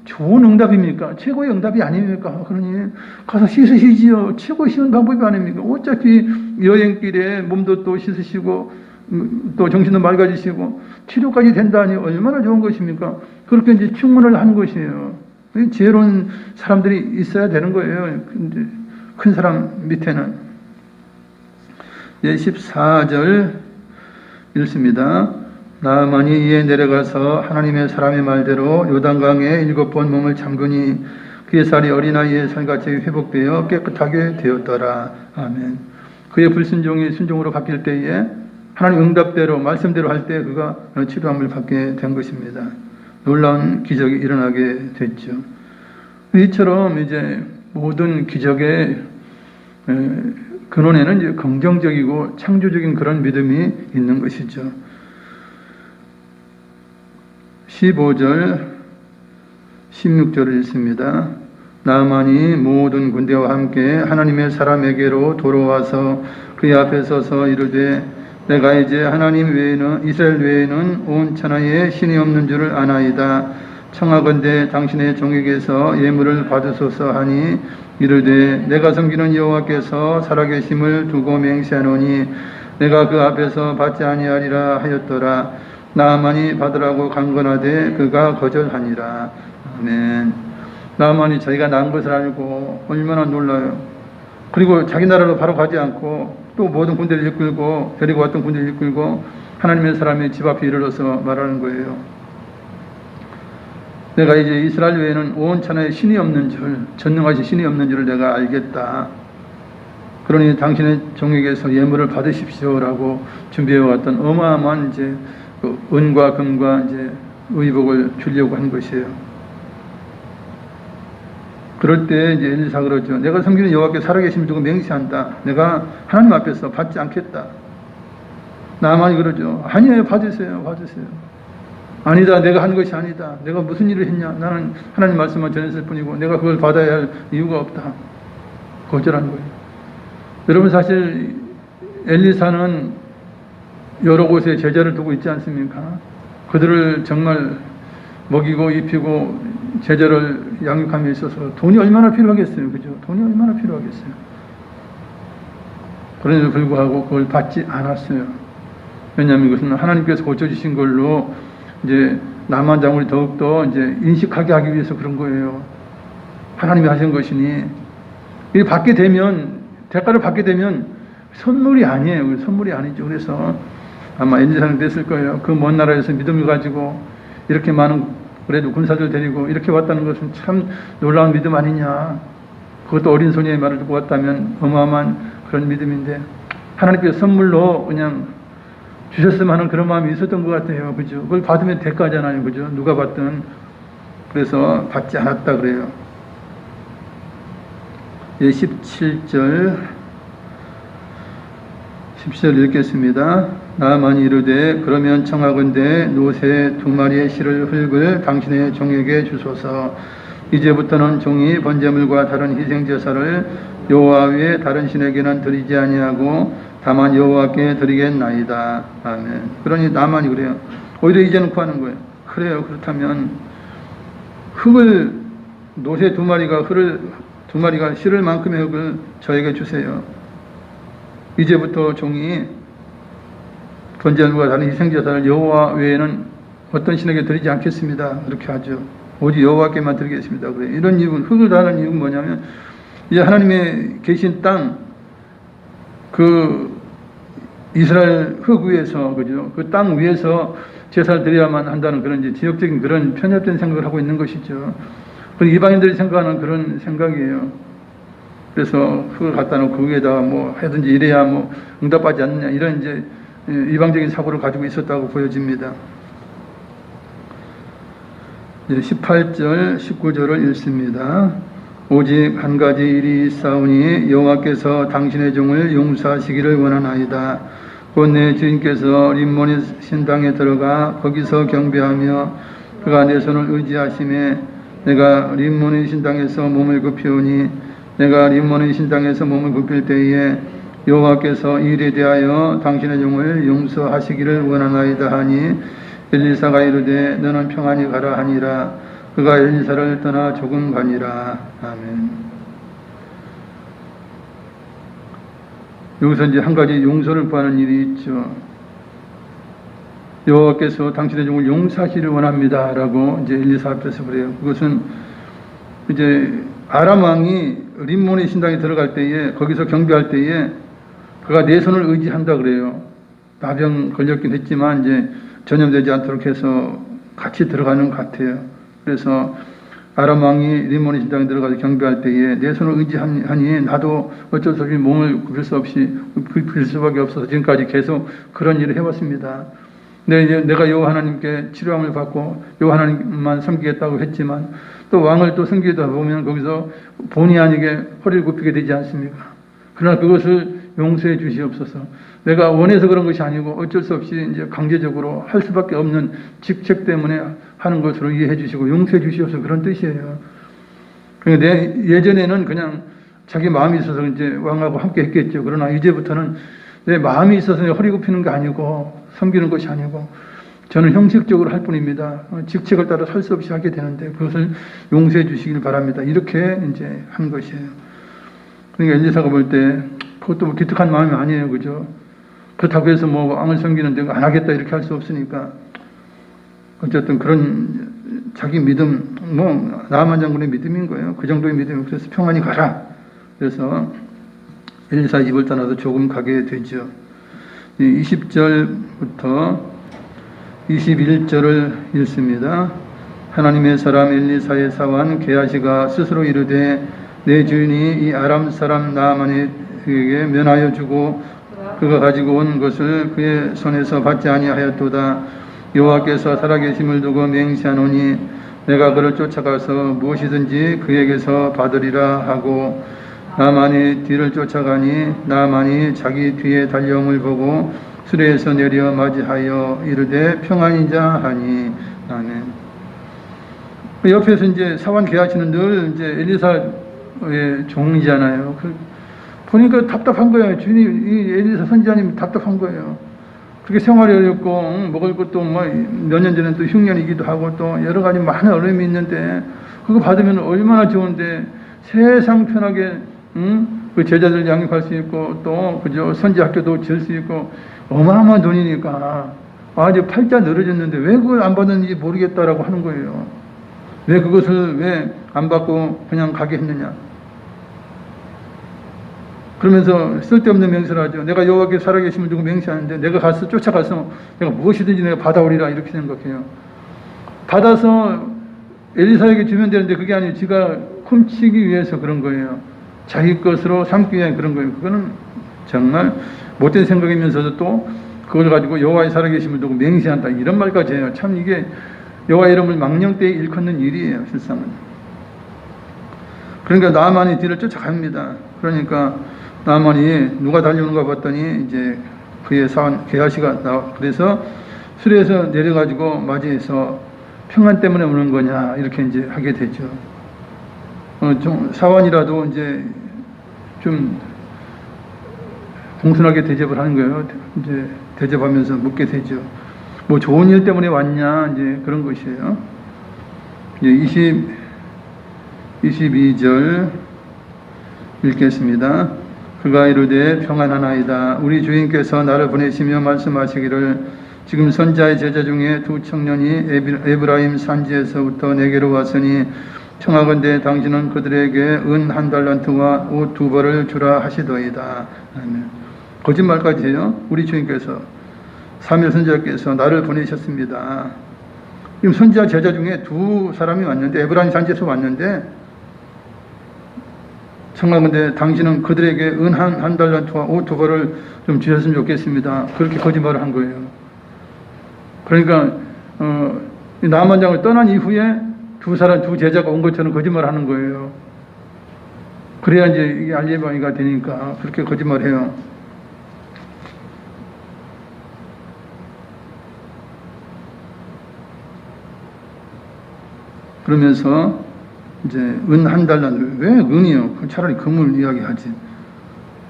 좋은 응답입니까? 최고의 응답이 아닙니까? 그러니 가서 씻으시지요. 최고 쉬운 방법이 아닙니까? 어차피 여행길에 몸도 또 씻으시고 또 정신도 맑아지시고 치료까지 된다니 얼마나 좋은 것입니까? 그렇게 이제 충문을 한 것이에요. 지혜로운 사람들이 있어야 되는 거예요. 근데 큰 사람 밑에는. 14절 읽습니다. 나아만이 이에 내려가서 하나님의 사람의 말대로 요단강에 7번 몸을 잠그니 그의 살이 어린아이의 살같이 회복되어 깨끗하게 되었더라. 아멘. 그의 불순종이 순종으로 바뀔 때에 하나님 응답대로 말씀대로 할 때 그가 치료함을 받게 된 것입니다. 놀라운 기적이 일어나게 됐죠. 이처럼 이제 모든 기적의 근원에는 이제 긍정적이고 창조적인 그런 믿음이 있는 것이죠. 15절, 16절을 읽습니다. 나아만이 모든 군대와 함께 하나님의 사람에게로 돌아와서 그의 앞에 서서 이르되 내가 이제 하나님 외에는, 이스라엘 외에는 온 천하에 신이 없는 줄을 아나이다. 청하건대 당신의 종에게서 예물을 받으소서 하니 이르되 내가 섬기는 여호와께서 살아계심을 두고 맹세하노니 내가 그 앞에서 받지 아니하리라 하였더라. 나아만이 받으라고 강건하되 그가 거절하니라. 아멘. 나아만이 자기가 난 것을 알고 얼마나 놀라요. 그리고 자기 나라로 바로 가지 않고 또 모든 군대를 이끌고, 데리고 왔던 군대를 이끌고 하나님의 사람의 집 앞에 이르러서 말하는 거예요. 내가 이제 이스라엘 외에는 온 천하에 신이 없는 줄, 전능하신 신이 없는 줄을 내가 알겠다. 그러니 당신의 종에게서 예물을 받으십시오라고 준비해왔던 어마어마한 이제 그 은과 금과 이제 의복을 주려고 한 것이에요. 그럴 때 이제 엘리사가 그러죠. 내가 섬기는 여호와께 살아계심을 두고 맹세한다. 내가 하나님 앞에서 받지 않겠다. 나만이 그러죠. 아니에요, 받으세요, 받으세요. 아니다, 내가 한 것이 아니다. 내가 무슨 일을 했냐? 나는 하나님 말씀만 전했을 뿐이고 내가 그걸 받아야 할 이유가 없다. 거절한 거예요. 여러분, 사실 엘리사는 여러 곳에 제자를 두고 있지 않습니까? 그들을 정말 먹이고 입히고 제자를 양육함에 있어서 돈이 얼마나 필요하겠어요. 그죠? 돈이 얼마나 필요하겠어요. 그럼에도 불구하고 그걸 받지 않았어요. 왜냐하면 이것은 하나님께서 고쳐주신 걸로 이제 남한 장군이 더욱더 이제 인식하게 하기 위해서 그런 거예요. 하나님이 하신 것이니. 이 받게 되면, 대가를 받게 되면 선물이 아니에요. 선물이 아니죠. 그래서 아마 엘리사는 됐을 거예요. 그 먼 나라에서 믿음을 가지고 이렇게 많은 그래도 군사들 데리고 이렇게 왔다는 것은 참 놀라운 믿음 아니냐. 그것도 어린 소녀의 말을 듣고 왔다면 어마어마한 그런 믿음인데 하나님께서 선물로 그냥 주셨으면 하는 그런 마음이 있었던 것 같아요. 그죠? 그걸 받으면 대가잖아요. 그죠? 누가 받든. 그래서 받지 않았다 그래요. 17절 읽겠습니다. 나만이 이르되 그러면 청하건대 노새 2마리의 실을 흙을 당신의 종에게 주소서. 이제부터는 종이 번제물과 다른 희생제사를 여호와 외에 다른 신에게는 드리지 아니하고 다만 여호와께 드리겠나이다. 아멘. 그러니 나만이 그래요. 오히려 이제는 구하는 거예요. 그래요. 그렇다면 흙을 노새 2마리가 실을 만큼의 흙을 저에게 주세요. 이제부터 종이 번제물과 다른 희생제사를 여호와 외에는 어떤 신에게 드리지 않겠습니다. 그렇게 하죠. 오직 여호와께만 드리겠습니다. 그래. 이런 이유는 흙을 다하는 이유는 뭐냐면 이제 하나님의 계신 땅, 그 이스라엘 흙 위에서 그죠? 그 땅 위에서 제사를 드려야만 한다는 그런 이제 지역적인 그런 편협된 생각을 하고 있는 것이죠. 그 이방인들이 생각하는 그런 생각이에요. 그래서 흙을 갖다 놓고 그 위에다가 뭐 하든지 이래야 뭐 응답받지 않느냐 이런 이제 이방적인 사고를 가지고 있었다고 보여집니다. 18절, 19절을 읽습니다. 오직 한 가지 일이 있사오니 여호와께서 당신의 종을 용서하시기를 원하나이다. 곧 내 주인께서 림몬의 신당에 들어가 거기서 경배하며 그가 내 손을 의지하심에 내가 림몬의 신당에서 몸을 굽히오니 내가 림몬의 신당에서 몸을 굽힐 때에 여호와께서 이 일에 대하여 당신의 종을 용서하시기를 원하나이다 하니 엘리사가 이르되 너는 평안히 가라 하니라. 그가 엘리사를 떠나 조금 가니라. 아멘. 여기서 이제 한 가지 용서를 구하는 일이 있죠. 여호와께서 당신의 종을 용서하시기를 원합니다라고 이제 엘리사 앞에서 그래요. 그것은 이제 아람 왕이 림몬의 신당에 들어갈 때에 거기서 경배할 때에 그가 내 손을 의지한다 그래요. 나병 걸렸긴 했지만 이제 전염되지 않도록 해서 같이 들어가는 것 같아요. 그래서 아람 왕이 림몬의 신당에 들어가서 경배할 때에 내 손을 의지하니 나도 어쩔 수 없이 몸을 굽힐 수밖에 없어서 지금까지 계속 그런 일을 해왔습니다. 내가 여호와 하나님께 치료함을 받고 여호와 하나님만 섬기겠다고 했지만 또 왕을 또 섬기다 보면 거기서 본의 아니게 허리를 굽히게 되지 않습니까? 그러나 그것을 용서해 주시옵소서. 내가 원해서 그런 것이 아니고 어쩔 수 없이 이제 강제적으로 할 수밖에 없는 직책 때문에 하는 것으로 이해해 주시고 용서해 주시옵소서 그런 뜻이에요. 그러니까 예전에는 그냥 자기 마음이 있어서 이제 왕하고 함께 했겠죠. 그러나 이제부터는 내 마음이 있어서 허리 굽히는 게 아니고 섬기는 것이 아니고 저는 형식적으로 할 뿐입니다. 직책을 따라 살 수 없이 하게 되는데 그것을 용서해 주시길 바랍니다. 이렇게 이제 한 것이에요. 그러니까 엘리사가 볼 때 그것도 뭐 기특한 마음이 아니에요. 그죠? 그렇다고 해서 뭐 왕을 섬기는데 안 하겠다 이렇게 할 수 없으니까 어쨌든 그런 자기 믿음, 뭐 나만 장군의 믿음인 거예요. 그 정도의 믿음. 그래서 평안히 가라. 그래서 엘리사 입을 떠나서 조금 가게 되죠. 20절부터 21절을 읽습니다. 하나님의 사람 엘리사의 사환 게하시가 스스로 이르되 내 주인이 이 아람 사람 나아만에게 면하여 주고 그가 가지고 온 것을 그의 손에서 받지 아니하였도다. 여호와께서 살아계심을 두고 맹세하노니 내가 그를 쫓아가서 무엇이든지 그에게서 받으리라 하고 나만이 뒤를 쫓아가니 나만이 자기 뒤에 달려옴을 보고 수레에서 내려 맞이하여 이르되 평안이자 하니. 아멘. 옆에서 이제 사환 게하시는 늘 이제 엘리사의 종이잖아요. 보니까 답답한 거예요. 주인이 이 엘리사 선지자님이 답답한 거예요. 그렇게 생활이 어렵고 먹을 것도 뭐 몇 년 전에 또 흉년이기도 하고 또 여러 가지 많은 어려움이 있는데 그거 받으면 얼마나 좋은데 세상 편하게 그 제자들 양육할 수 있고 또 그저 선지 학교도 지을 수 있고 어마어마한 돈이니까 아주 팔자 늘어졌는데 왜 그걸 안 받았는지 모르겠다라고 하는 거예요. 왜 그것을 왜 안 받고 그냥 가게 했느냐. 그러면서 쓸데없는 맹세를 하죠. 내가 여호와께 살아계심을 두고 맹세하는데 내가 가서 쫓아가서 내가 무엇이든지 내가 받아오리라 이렇게 생각해요. 받아서 엘리사에게 주면 되는데 그게 아니에요. 지가 훔치기 위해서 그런 거예요. 자기 것으로 삼기 위한 그런 거예요. 그거는 정말 못된 생각이면서도 또 그걸 가지고 여호와의 살아계심을 두고 맹세한다 이런 말까지 해요. 참 이게 여호와 이름을 망령되이 일컫는 일이에요. 실상은. 그러니까 나만이 뒤를 쫓아갑니다. 그러니까 나만이 누가 달려오는가 봤더니 이제 그의 사원 게하시가 나와. 그래서 수레에서 내려가지고 맞이해서 평안 때문에 오는 거냐 이렇게 이제 하게 되죠. 좀 사원이라도 이제 좀 공손하게 대접을 하는 거예요. 이제 대접하면서 묻게 되죠. 뭐 좋은 일 때문에 왔냐 이제 그런 것이에요. 이제 22절 읽겠습니다. 그가 이르되 평안하나이다. 우리 주인께서 나를 보내시며 말씀하시기를 지금 선자의 제자 중에 두 청년이 에브라임 산지에서부터 내게로 왔으니 청하건대 당신은 그들에게 은 1달란트와 옷 2벌을 주라 하시더이다. 거짓말까지 해요. 우리 주인께서 사무엘 선지자께서 나를 보내셨습니다. 지금 선지자 제자 중에 두 사람이 왔는데 에브라임 산지에서 왔는데 청하건대 당신은 그들에게 은 1달란트와 옷 2벌을 좀 주셨으면 좋겠습니다. 그렇게 거짓말을 한 거예요. 그러니까 나만장을 떠난 이후에 두 제자가 온 것처럼 거짓말을 하는 거예요. 그래야 이제 이게 알리바이가 되니까 그렇게 거짓말해요. 그러면서 이제 은 1달란트 왜 은이요? 차라리 금을 이야기하지.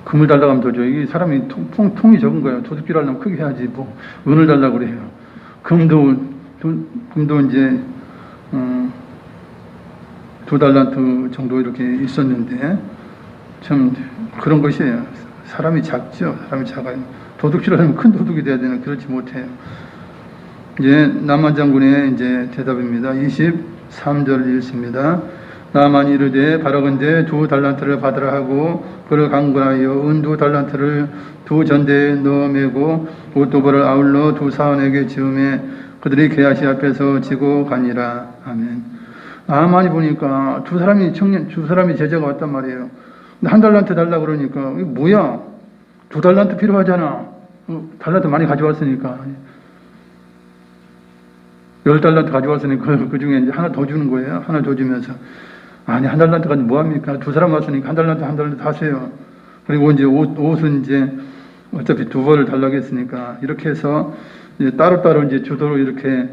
금을 달라고 하면 도죠. 이게 사람이 통이 적은 거예요. 도둑질 하려면 크게 해야지 뭐 은을 달라고 그래요. 금도 이제 2달란트 정도 이렇게 있었는데 참 그런 것이에요. 사람이 작죠. 사람이 작아요. 도둑질하려면 큰 도둑이 돼야 되는 그렇지 못해요. 이제 나만 장군의 이제 대답입니다. 23절 읽습니다. 나만이 이르되 바라건대 2달란트를 받으라 하고 그를 강권하여 은 2달란트를 2전대에 넣어 매고 옷 2벌을 아울러 2 사원에게 지음에 그들이 게하시 앞에서 지고 가니라. 아멘. 나만이 보니까 두 사람이 제자가 왔단 말이에요. 근데 1달란트 달라 그러니까 이게 뭐야? 2달란트 필요하잖아. 달란트 많이 가져왔으니까 10달란트 가져왔으니까 그 중에 이제 하나 더 주는 거예요. 하나 더 주면서 아니 1달란트가 뭐합니까? 두 사람 왔으니까 1달란트 하세요. 그리고 이제 옷은 이제 어차피 2벌을 달라고 했으니까 이렇게 해서 이제 따로따로 이제 주도로 이렇게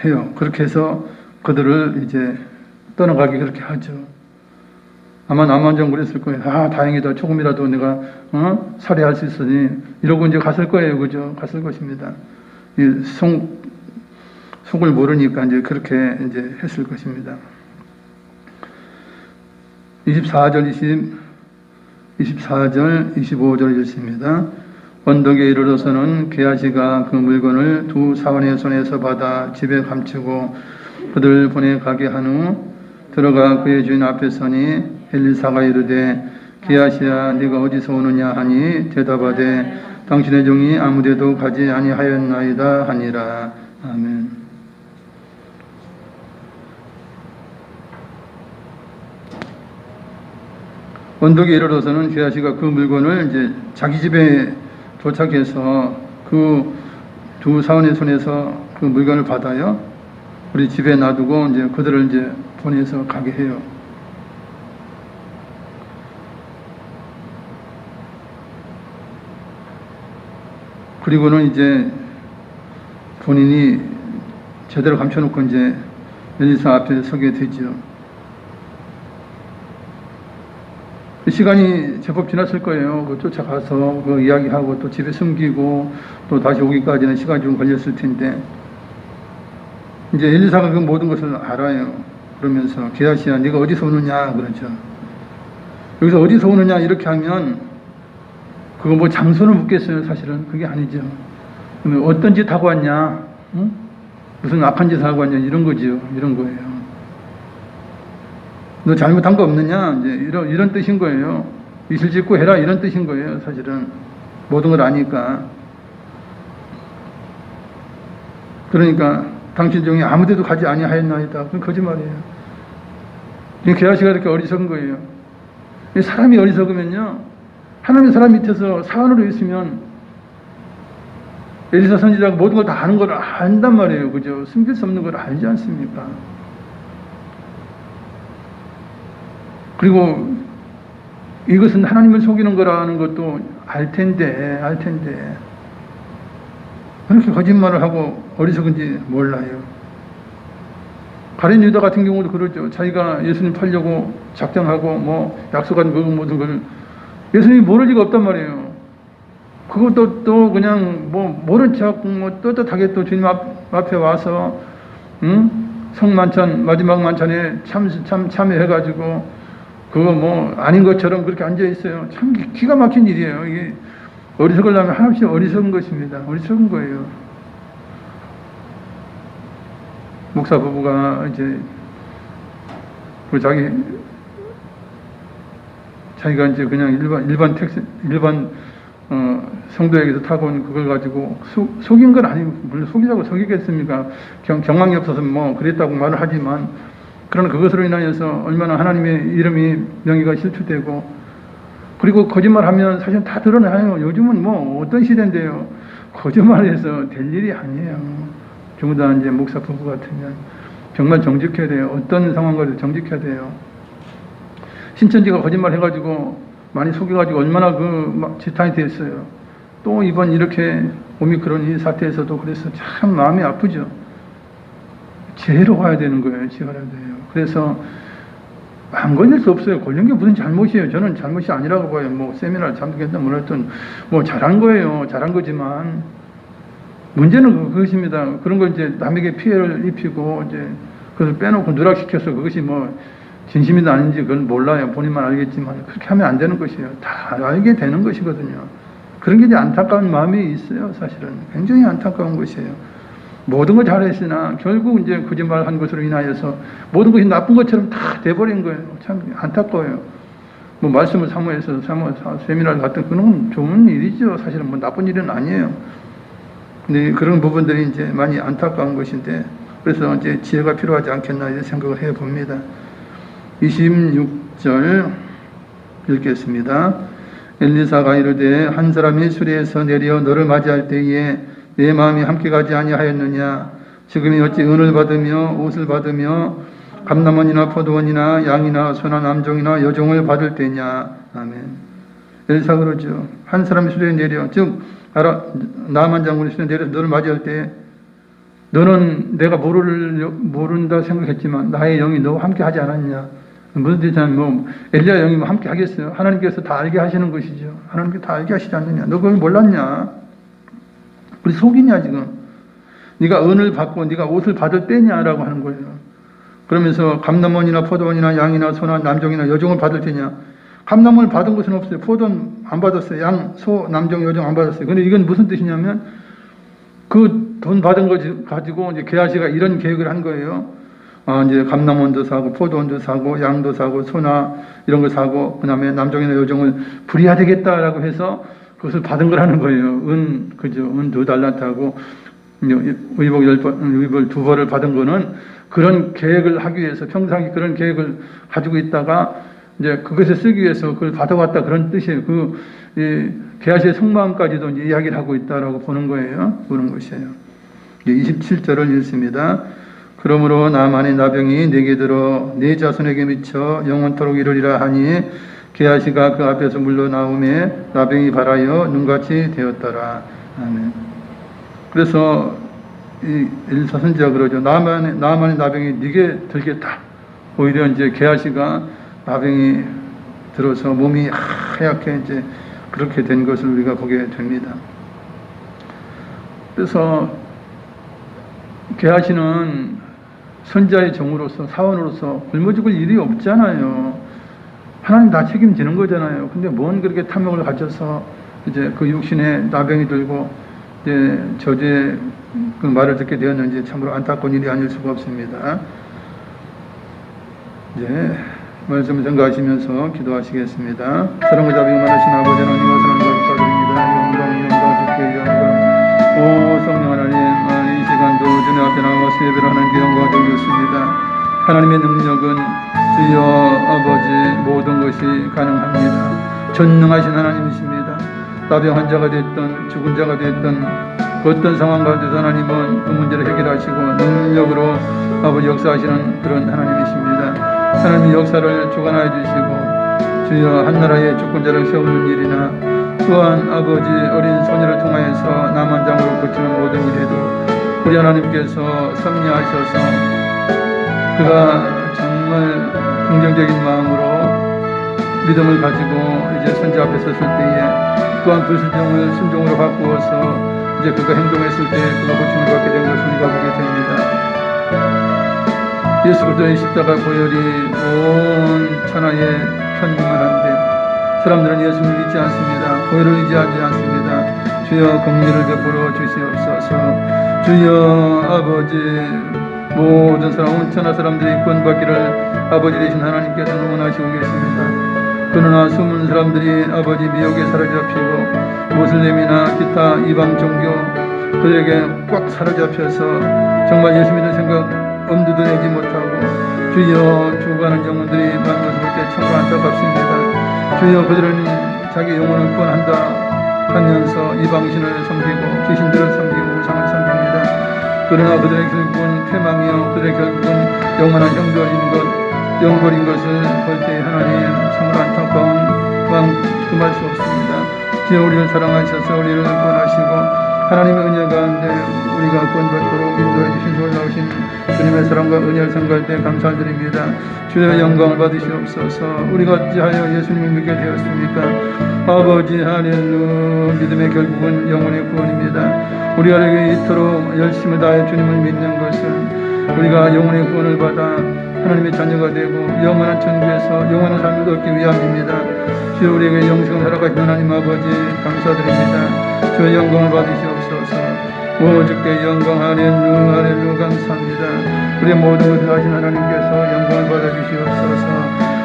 해요. 그렇게 해서 그들을 이제 떠나가게 그렇게 하죠. 아마 남한정 그랬을 거예요. 아 다행이다. 조금이라도 내가 살해할 수 있으니 이러고 이제 갔을 거예요. 그죠? 갔을 것입니다. 이 속을 모르니까 이제 그렇게 이제 했을 것입니다. 24절 25절 읽습니다. 언덕에 이르러서는 게하시가 그 물건을 2 사원의 손에서 받아 집에 감추고 그들 보내 가게 한 후 들어가 그의 주인 앞에 서니 엘리사가 이르되 게하시야 네가 어디서 오느냐 하니 대답하되 당신의 종이 아무데도 가지 아니하였나이다 하니라. 아멘. 언덕에 이르러서는 게하시가 그 물건을 이제 자기 집에 도착해서 그 2 사원의 손에서 그 물건을 받아요. 우리 집에 놔두고 이제 그들을 이제 보내서 가게 해요. 그리고는 이제 본인이 제대로 감춰놓고 이제 엘리사 앞에 서게 되죠. 시간이 제법 지났을 거예요. 그 쫓아가서 그 이야기하고 또 집에 숨기고 또 다시 오기까지는 시간이 좀 걸렸을 텐데 이제 엘리사가 그 모든 것을 알아요. 그러면서 게하시야 네가 어디서 오느냐 그러죠. 여기서 어디서 오느냐 이렇게 하면 그거 뭐 장소를 묻겠어요. 사실은 그게 아니죠. 그러면 어떤 짓 하고 왔냐, 응? 무슨 악한 짓을 하고 왔냐 이런 거지요. 이런 거예요. 너 잘못한 거 없느냐? 이제 이런 뜻인 거예요. 이슬 짓고 해라 이런 뜻인 거예요. 사실은 모든 걸 아니까. 그러니까 당신 중에 아무데도 가지 아니하였나이다. 그건 거짓말이에요. 게하시가 이렇게 어리석은 거예요. 사람이 어리석으면요, 하나님의 사람 밑에서 사원으로 있으면 엘리사 선지자가 모든 걸 다 아는 걸 안단 말이에요. 그죠? 숨길 수 없는 걸 알지 않습니까? 그리고 이것은 하나님을 속이는 거라는 것도 알 텐데 그렇게 거짓말을 하고 어리석은지 몰라요. 가룟 유다 같은 경우도 그러죠. 자기가 예수님 팔려고 작정하고 뭐 약속한 그 모든 걸 예수님이 모를 리가 없단 말이에요. 그것도 또 그냥 뭐 모른 척 뭐 떳떳하게 또 주님 앞에 와서 성만찬 마지막 만찬에 참여해가지고 그거 뭐 아닌 것처럼 그렇게 앉아 있어요. 참 기가 막힌 일이에요. 이게 어리석으려면 한없이 어리석은 것입니다. 어리석은 거예요. 목사 부부가 이제 그 자기가 이제 그냥 일반 택시 성도에게서 타고 온 그걸 가지고 속인 건 아니고, 물론 속이자고 속이겠습니까? 경황이 없어서 뭐 그랬다고 말을 하지만, 그러나 그것으로 인하여서 얼마나 하나님의 이름이 명예가 실추되고, 그리고 거짓말하면 사실 다 드러나요. 요즘은 뭐 어떤 시대인데요. 거짓말해서 될 일이 아니에요. 더구나 이제 목사 부부 같으면 정말 정직해야 돼요. 어떤 상황과도 정직해야 돼요. 신천지가 거짓말 해가지고 많이 속여가지고 얼마나 지탄이 됐어요. 또 이번 이렇게 오미크론 이 사태에서도 그래서 참 마음이 아프죠. 죄로 가야 되는 거예요. 죄가 돼요. 그래서 안 걸릴 수 없어요. 걸린 게 무슨 잘못이에요. 저는 잘못이 아니라고 봐요. 뭐 세미나를 참석했든 뭐랬든 뭐 잘한 거예요. 잘한 거지만 문제는 그것입니다. 그런 걸 이제 남에게 피해를 입히고 이제 그것을 빼놓고 누락시켜서 그것이 뭐 진심이든 아닌지 그건 몰라요. 본인만 알겠지만 그렇게 하면 안 되는 것이에요. 다 알게 되는 것이거든요. 그런 게 이제 안타까운 마음이 있어요. 사실은 굉장히 안타까운 것이에요. 모든 걸 잘했으나 결국 이제 거짓말한 것으로 인하여서 모든 것이 나쁜 것처럼 다 돼버린 거예요. 참 안타까워요. 뭐 말씀을 사모해서 세미나를 갔던 그건 좋은 일이죠. 사실은 뭐 나쁜 일은 아니에요. 근데 그런 부분들이 이제 많이 안타까운 것인데, 그래서 이제 지혜가 필요하지 않겠나 이런 생각을 해 봅니다. 26절 읽겠습니다. 엘리사가 이르되 한 사람이 수레에서 내려 너를 맞이할 때에 내 마음이 함께 가지 아니하였느냐? 지금이 어찌 은을 받으며 옷을 받으며 감람원이나 포도원이나 양이나 소나 남종이나 여종을 받을 때냐? 아멘. 엘리사가 그러죠. 한 사람이 수레에 내려, 즉 나만 장군이 수레에 내려서 너를 맞이할 때 너는 내가 모른다 생각했지만 나의 영이 너와 함께 하지 않았냐? 무슨 뜻이냐면 뭐 엘리야 영이 뭐 함께 하겠어요? 하나님께서 다 알게 하시는 것이죠. 하나님께서 다 알게 하시지 않느냐? 너 그걸 몰랐냐? 우리 속이냐 지금? 네가 은을 받고 네가 옷을 받을 때냐라고 하는 거예요. 그러면서 감람원이나 포도원이나 양이나 소나 남종이나 여종을 받을 때냐? 감람원을 받은 것은 없어요. 포도원 안 받았어요. 양, 소, 남종, 여종 안 받았어요. 근데 이건 무슨 뜻이냐면 그 돈 받은 거 가지고 이제 게하시가 이런 계획을 한 거예요. 이제 감람원도 사고 포도원도 사고 양도 사고 소나 이런 걸 사고 그다음에 남종이나 여종을 부려야 되겠다라고 해서 그것을 받은 거라는 거예요. 그죠? 은 2달란트하고 의복 10벌, 의복 2벌을 받은 거는 그런 계획을 하기 위해서 평상시 그런 계획을 가지고 있다가 이제 그것을 쓰기 위해서 그걸 받아왔다 그런 뜻이에요. 게하시의 속마음까지도 이제 이야기를 하고 있다라고 보는 거예요. 그런 것이에요. 27절을 읽습니다. 그러므로 나만의 나병이 내게 들어 네 자손에게 미쳐 영원토록 이르리라 하니 게하시가 그 앞에서 물러나오매 나병이 발하여 눈같이 되었더라. 아멘. 그래서 이 엘리사 선지자가 그러죠. 나만의 나병이 네게 들겠다. 오히려 이제 게하시가 나병이 들어서 몸이 하얗게 이제 그렇게 된 것을 우리가 보게 됩니다. 그래서 게하시는 선지자의 종으로서 사원으로서 굶어 죽을 일이 없잖아요. 하나님 다 책임지는 거잖아요. 근데 뭔 그렇게 탐욕을 가져서 이제 그 육신에 나병이 들고 이제 저주의 그 말을 듣게 되었는지 참으로 안타까운 일이 아닐 수가 없습니다. 이제 말씀을 생각하시면서 기도하시겠습니다. 사랑과 자비가 많으신 아버지 하나님과 사랑과 축하드립니다. 영광 주께 영광. 오 성령 하나님, 이 시간도 주님 앞에 나와서 예배를 하나님께 영광을 드리겠습니다. 하나님의 능력은 주여 아버지 모든 것이 가능합니다. 전능하신 하나님이십니다. 나병 환자가 됐든 죽은 자가 됐든 어떤 상황 가운데서 하나님은 그 문제를 해결하시고 능력으로 아버지 역사하시는 그런 하나님이십니다. 하나님의 역사를 주관하여 주시고 주여 한 나라의 주권자를 세우는 일이나 또한 아버지 어린 소녀를 통하여서 남한장으로 고치는 모든 일에도 우리 하나님께서 섭리하셔서 그가 정말 긍정적인 마음으로 믿음을 가지고 이제 선지 앞에 섰을 때에 또한 그 순종으로 바꾸어서 이제 그가 행동했을 때 그가 고침을 받게 된 것을 우리가 보게 됩니다. 예수 그리스도의 십자가 보혈이 온 천하에 편만한데 사람들은 예수를 믿지 않습니다. 보혈을 의지하지 않습니다. 주여 긍휼을 베풀어 주시옵소서. 주여 아버지 모든 사람 온 천하 사람들이 구원받기를 아버지 되신 하나님께서 응원하시고 계십니다. 그러나 숨은 사람들이 아버지 미혹에 사로잡히고 모슬렘이나 기타 이방 종교 그들에게 꽉 사로잡혀서 정말 예수 믿는 생각 엄두도 내지 못하고 주여 죽어가는 영혼들이 많은 것을 볼 때 참으로 안타깝습니다. 주여 그들은 자기 영혼을 구원한다 하면서 이방신을 섬기고 귀신들을 섬기고 우상을 섬깁니다. 그러나 그들의 결국은 패망이요 그들의 결국은 영원한 영벌인 것을 볼 때 하나님 참으로 안타까운 금할 수 없습니다. 주여 우리를 사랑하셔서 우리를 구원하시고 하나님의 은혜 가운데 우리가 구원받도록 인도해 주신 놀라우신 주님의 사랑과 은혜를 생각할 때 감사드립니다. 주의 영광을 받으시옵소서. 우리가 어찌하여 예수님을 믿게 되었습니까? 아버지 할렐루야. 믿음의 결국은 영혼의 구원입니다. 우리가 이토록 열심을 다해 주님을 믿는 것은 우리가 영혼의 구원을 받아 하나님의 자녀가 되고 영원한 천국에서 영원한 삶을 얻기 위함입니다. 주여 우리에게 영생을 허락하신 하나님 아버지 감사드립니다. 주의 영광을 받으시옵소서. 오 주께 영광 할렐루야 할렐루야 감사합니다. 우리의 모든 것을 하신 하나님께서 영광을 받아주시옵소서.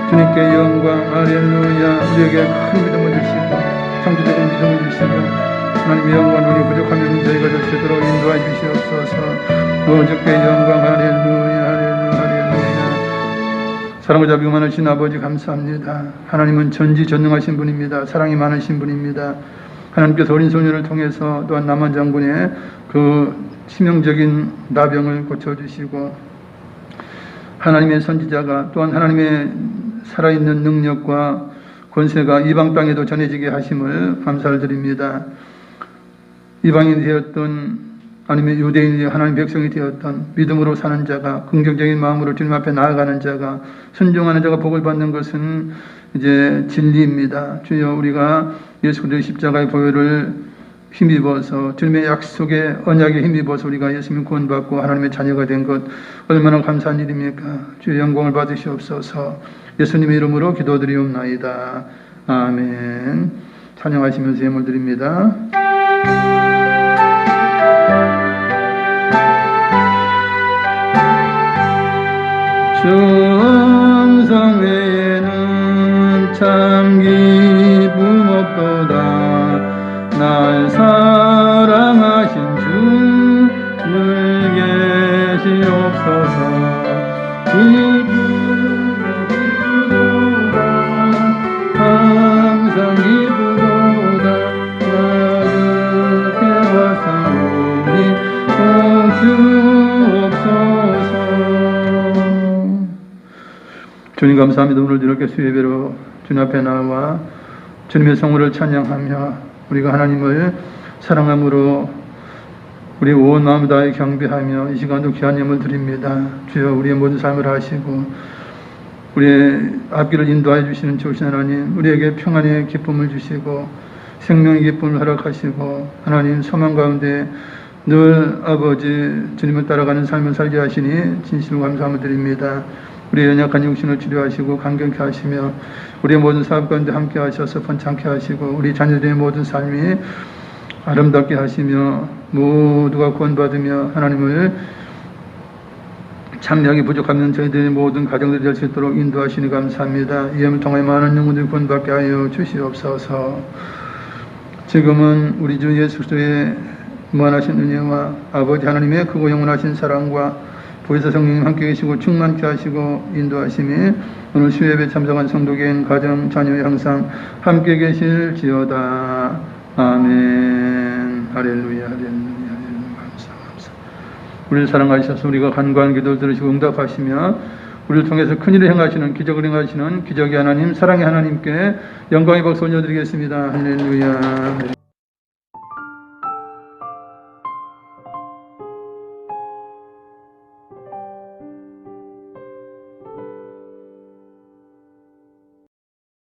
주님께 영광 할렐루야. 우리에게 큰 믿음을 주시고 창조적인 믿음을 주시고 하나님의 영광 우리 부족하면 저희가 될 수 있도록 인도해 주시옵소서. 오 주께 영광 할렐루야 할렐루야 할렐루야. 사랑과 자비가 많으신 아버지 감사합니다. 하나님은 전지전능하신 분입니다. 사랑이 많으신 분입니다. 하나님께서 어린 소녀를 통해서 또한 남한 장군의 그 치명적인 나병을 고쳐주시고 하나님의 선지자가 또한 하나님의 살아있는 능력과 권세가 이방 땅에도 전해지게 하심을 감사를 드립니다. 이방인이 되었던 아니면 유대인이 하나님 백성이 되었던 믿음으로 사는 자가 긍정적인 마음으로 주님 앞에 나아가는 자가 순종하는 자가 복을 받는 것은 이제 진리입니다. 주여 우리가 예수 그리스도의 십자가의 보혈을 힘입어서 주님의 약속의 언약에 힘입어서 우리가 예수님 구원받고 하나님의 자녀가 된 것 얼마나 감사한 일입니까? 주의 영광을 받으시옵소서. 예수님의 이름으로 기도드리옵나이다. 아멘. 찬양하시면서 예물 드립니다. 충성 외에는 참 기쁨 없도다. 날 사랑하신 주를 계시옵소서. 기쁘도다 항상 기쁘도다. 나를 깨워사오니 주옵소서. 주님 감사합니다. 오늘 이렇게 수예배로 주님 앞에 나와 주님의 성물을 찬양하며 우리가 하나님을 사랑함으로 우리 온 마음 다해 경배하며 이 시간도 귀한 예물 드립니다. 주여 우리의 모든 삶을 하시고 우리의 앞길을 인도하여 주시는 좋으신 하나님, 우리에게 평안의 기쁨을 주시고 생명의 기쁨을 허락하시고 하나님 소망 가운데 늘 아버지 주님을 따라가는 삶을 살게 하시니 진심으로 감사함을 드립니다. 우리의 연약한 육신을 치료하시고 강경케 하시며 우리의 모든 사업 가운데 함께 하셔서 번창케 하시고 우리 자녀들의 모든 삶이 아름답게 하시며 모두가 구원받으며 하나님을 참여하기 부족하면 저희들의 모든 가정들이 될 수 있도록 인도하시니 감사합니다. 이 예물 통하여 많은 영혼들이 구원받게 하여 주시옵소서. 지금은 우리 주 예수 그리스도의 무한하신 은혜와 아버지 하나님의 크고 영원하신 사랑과 보혜사 성령님 함께 계시고 충만케 하시고 인도하심이 오늘 수요예배 참석한 성도개인 가정 자녀에 항상 함께 계실지어다. 아멘. 할렐루야 할렐루야. 우리를 사랑하셔서 우리가 간구하는 기도를 들으시고 응답하시며 우리를 통해서 큰일을 행하시는 기적을 행하시는 기적의 하나님 사랑의 하나님께 영광의 박수 올려드리겠습니다. 할렐루야.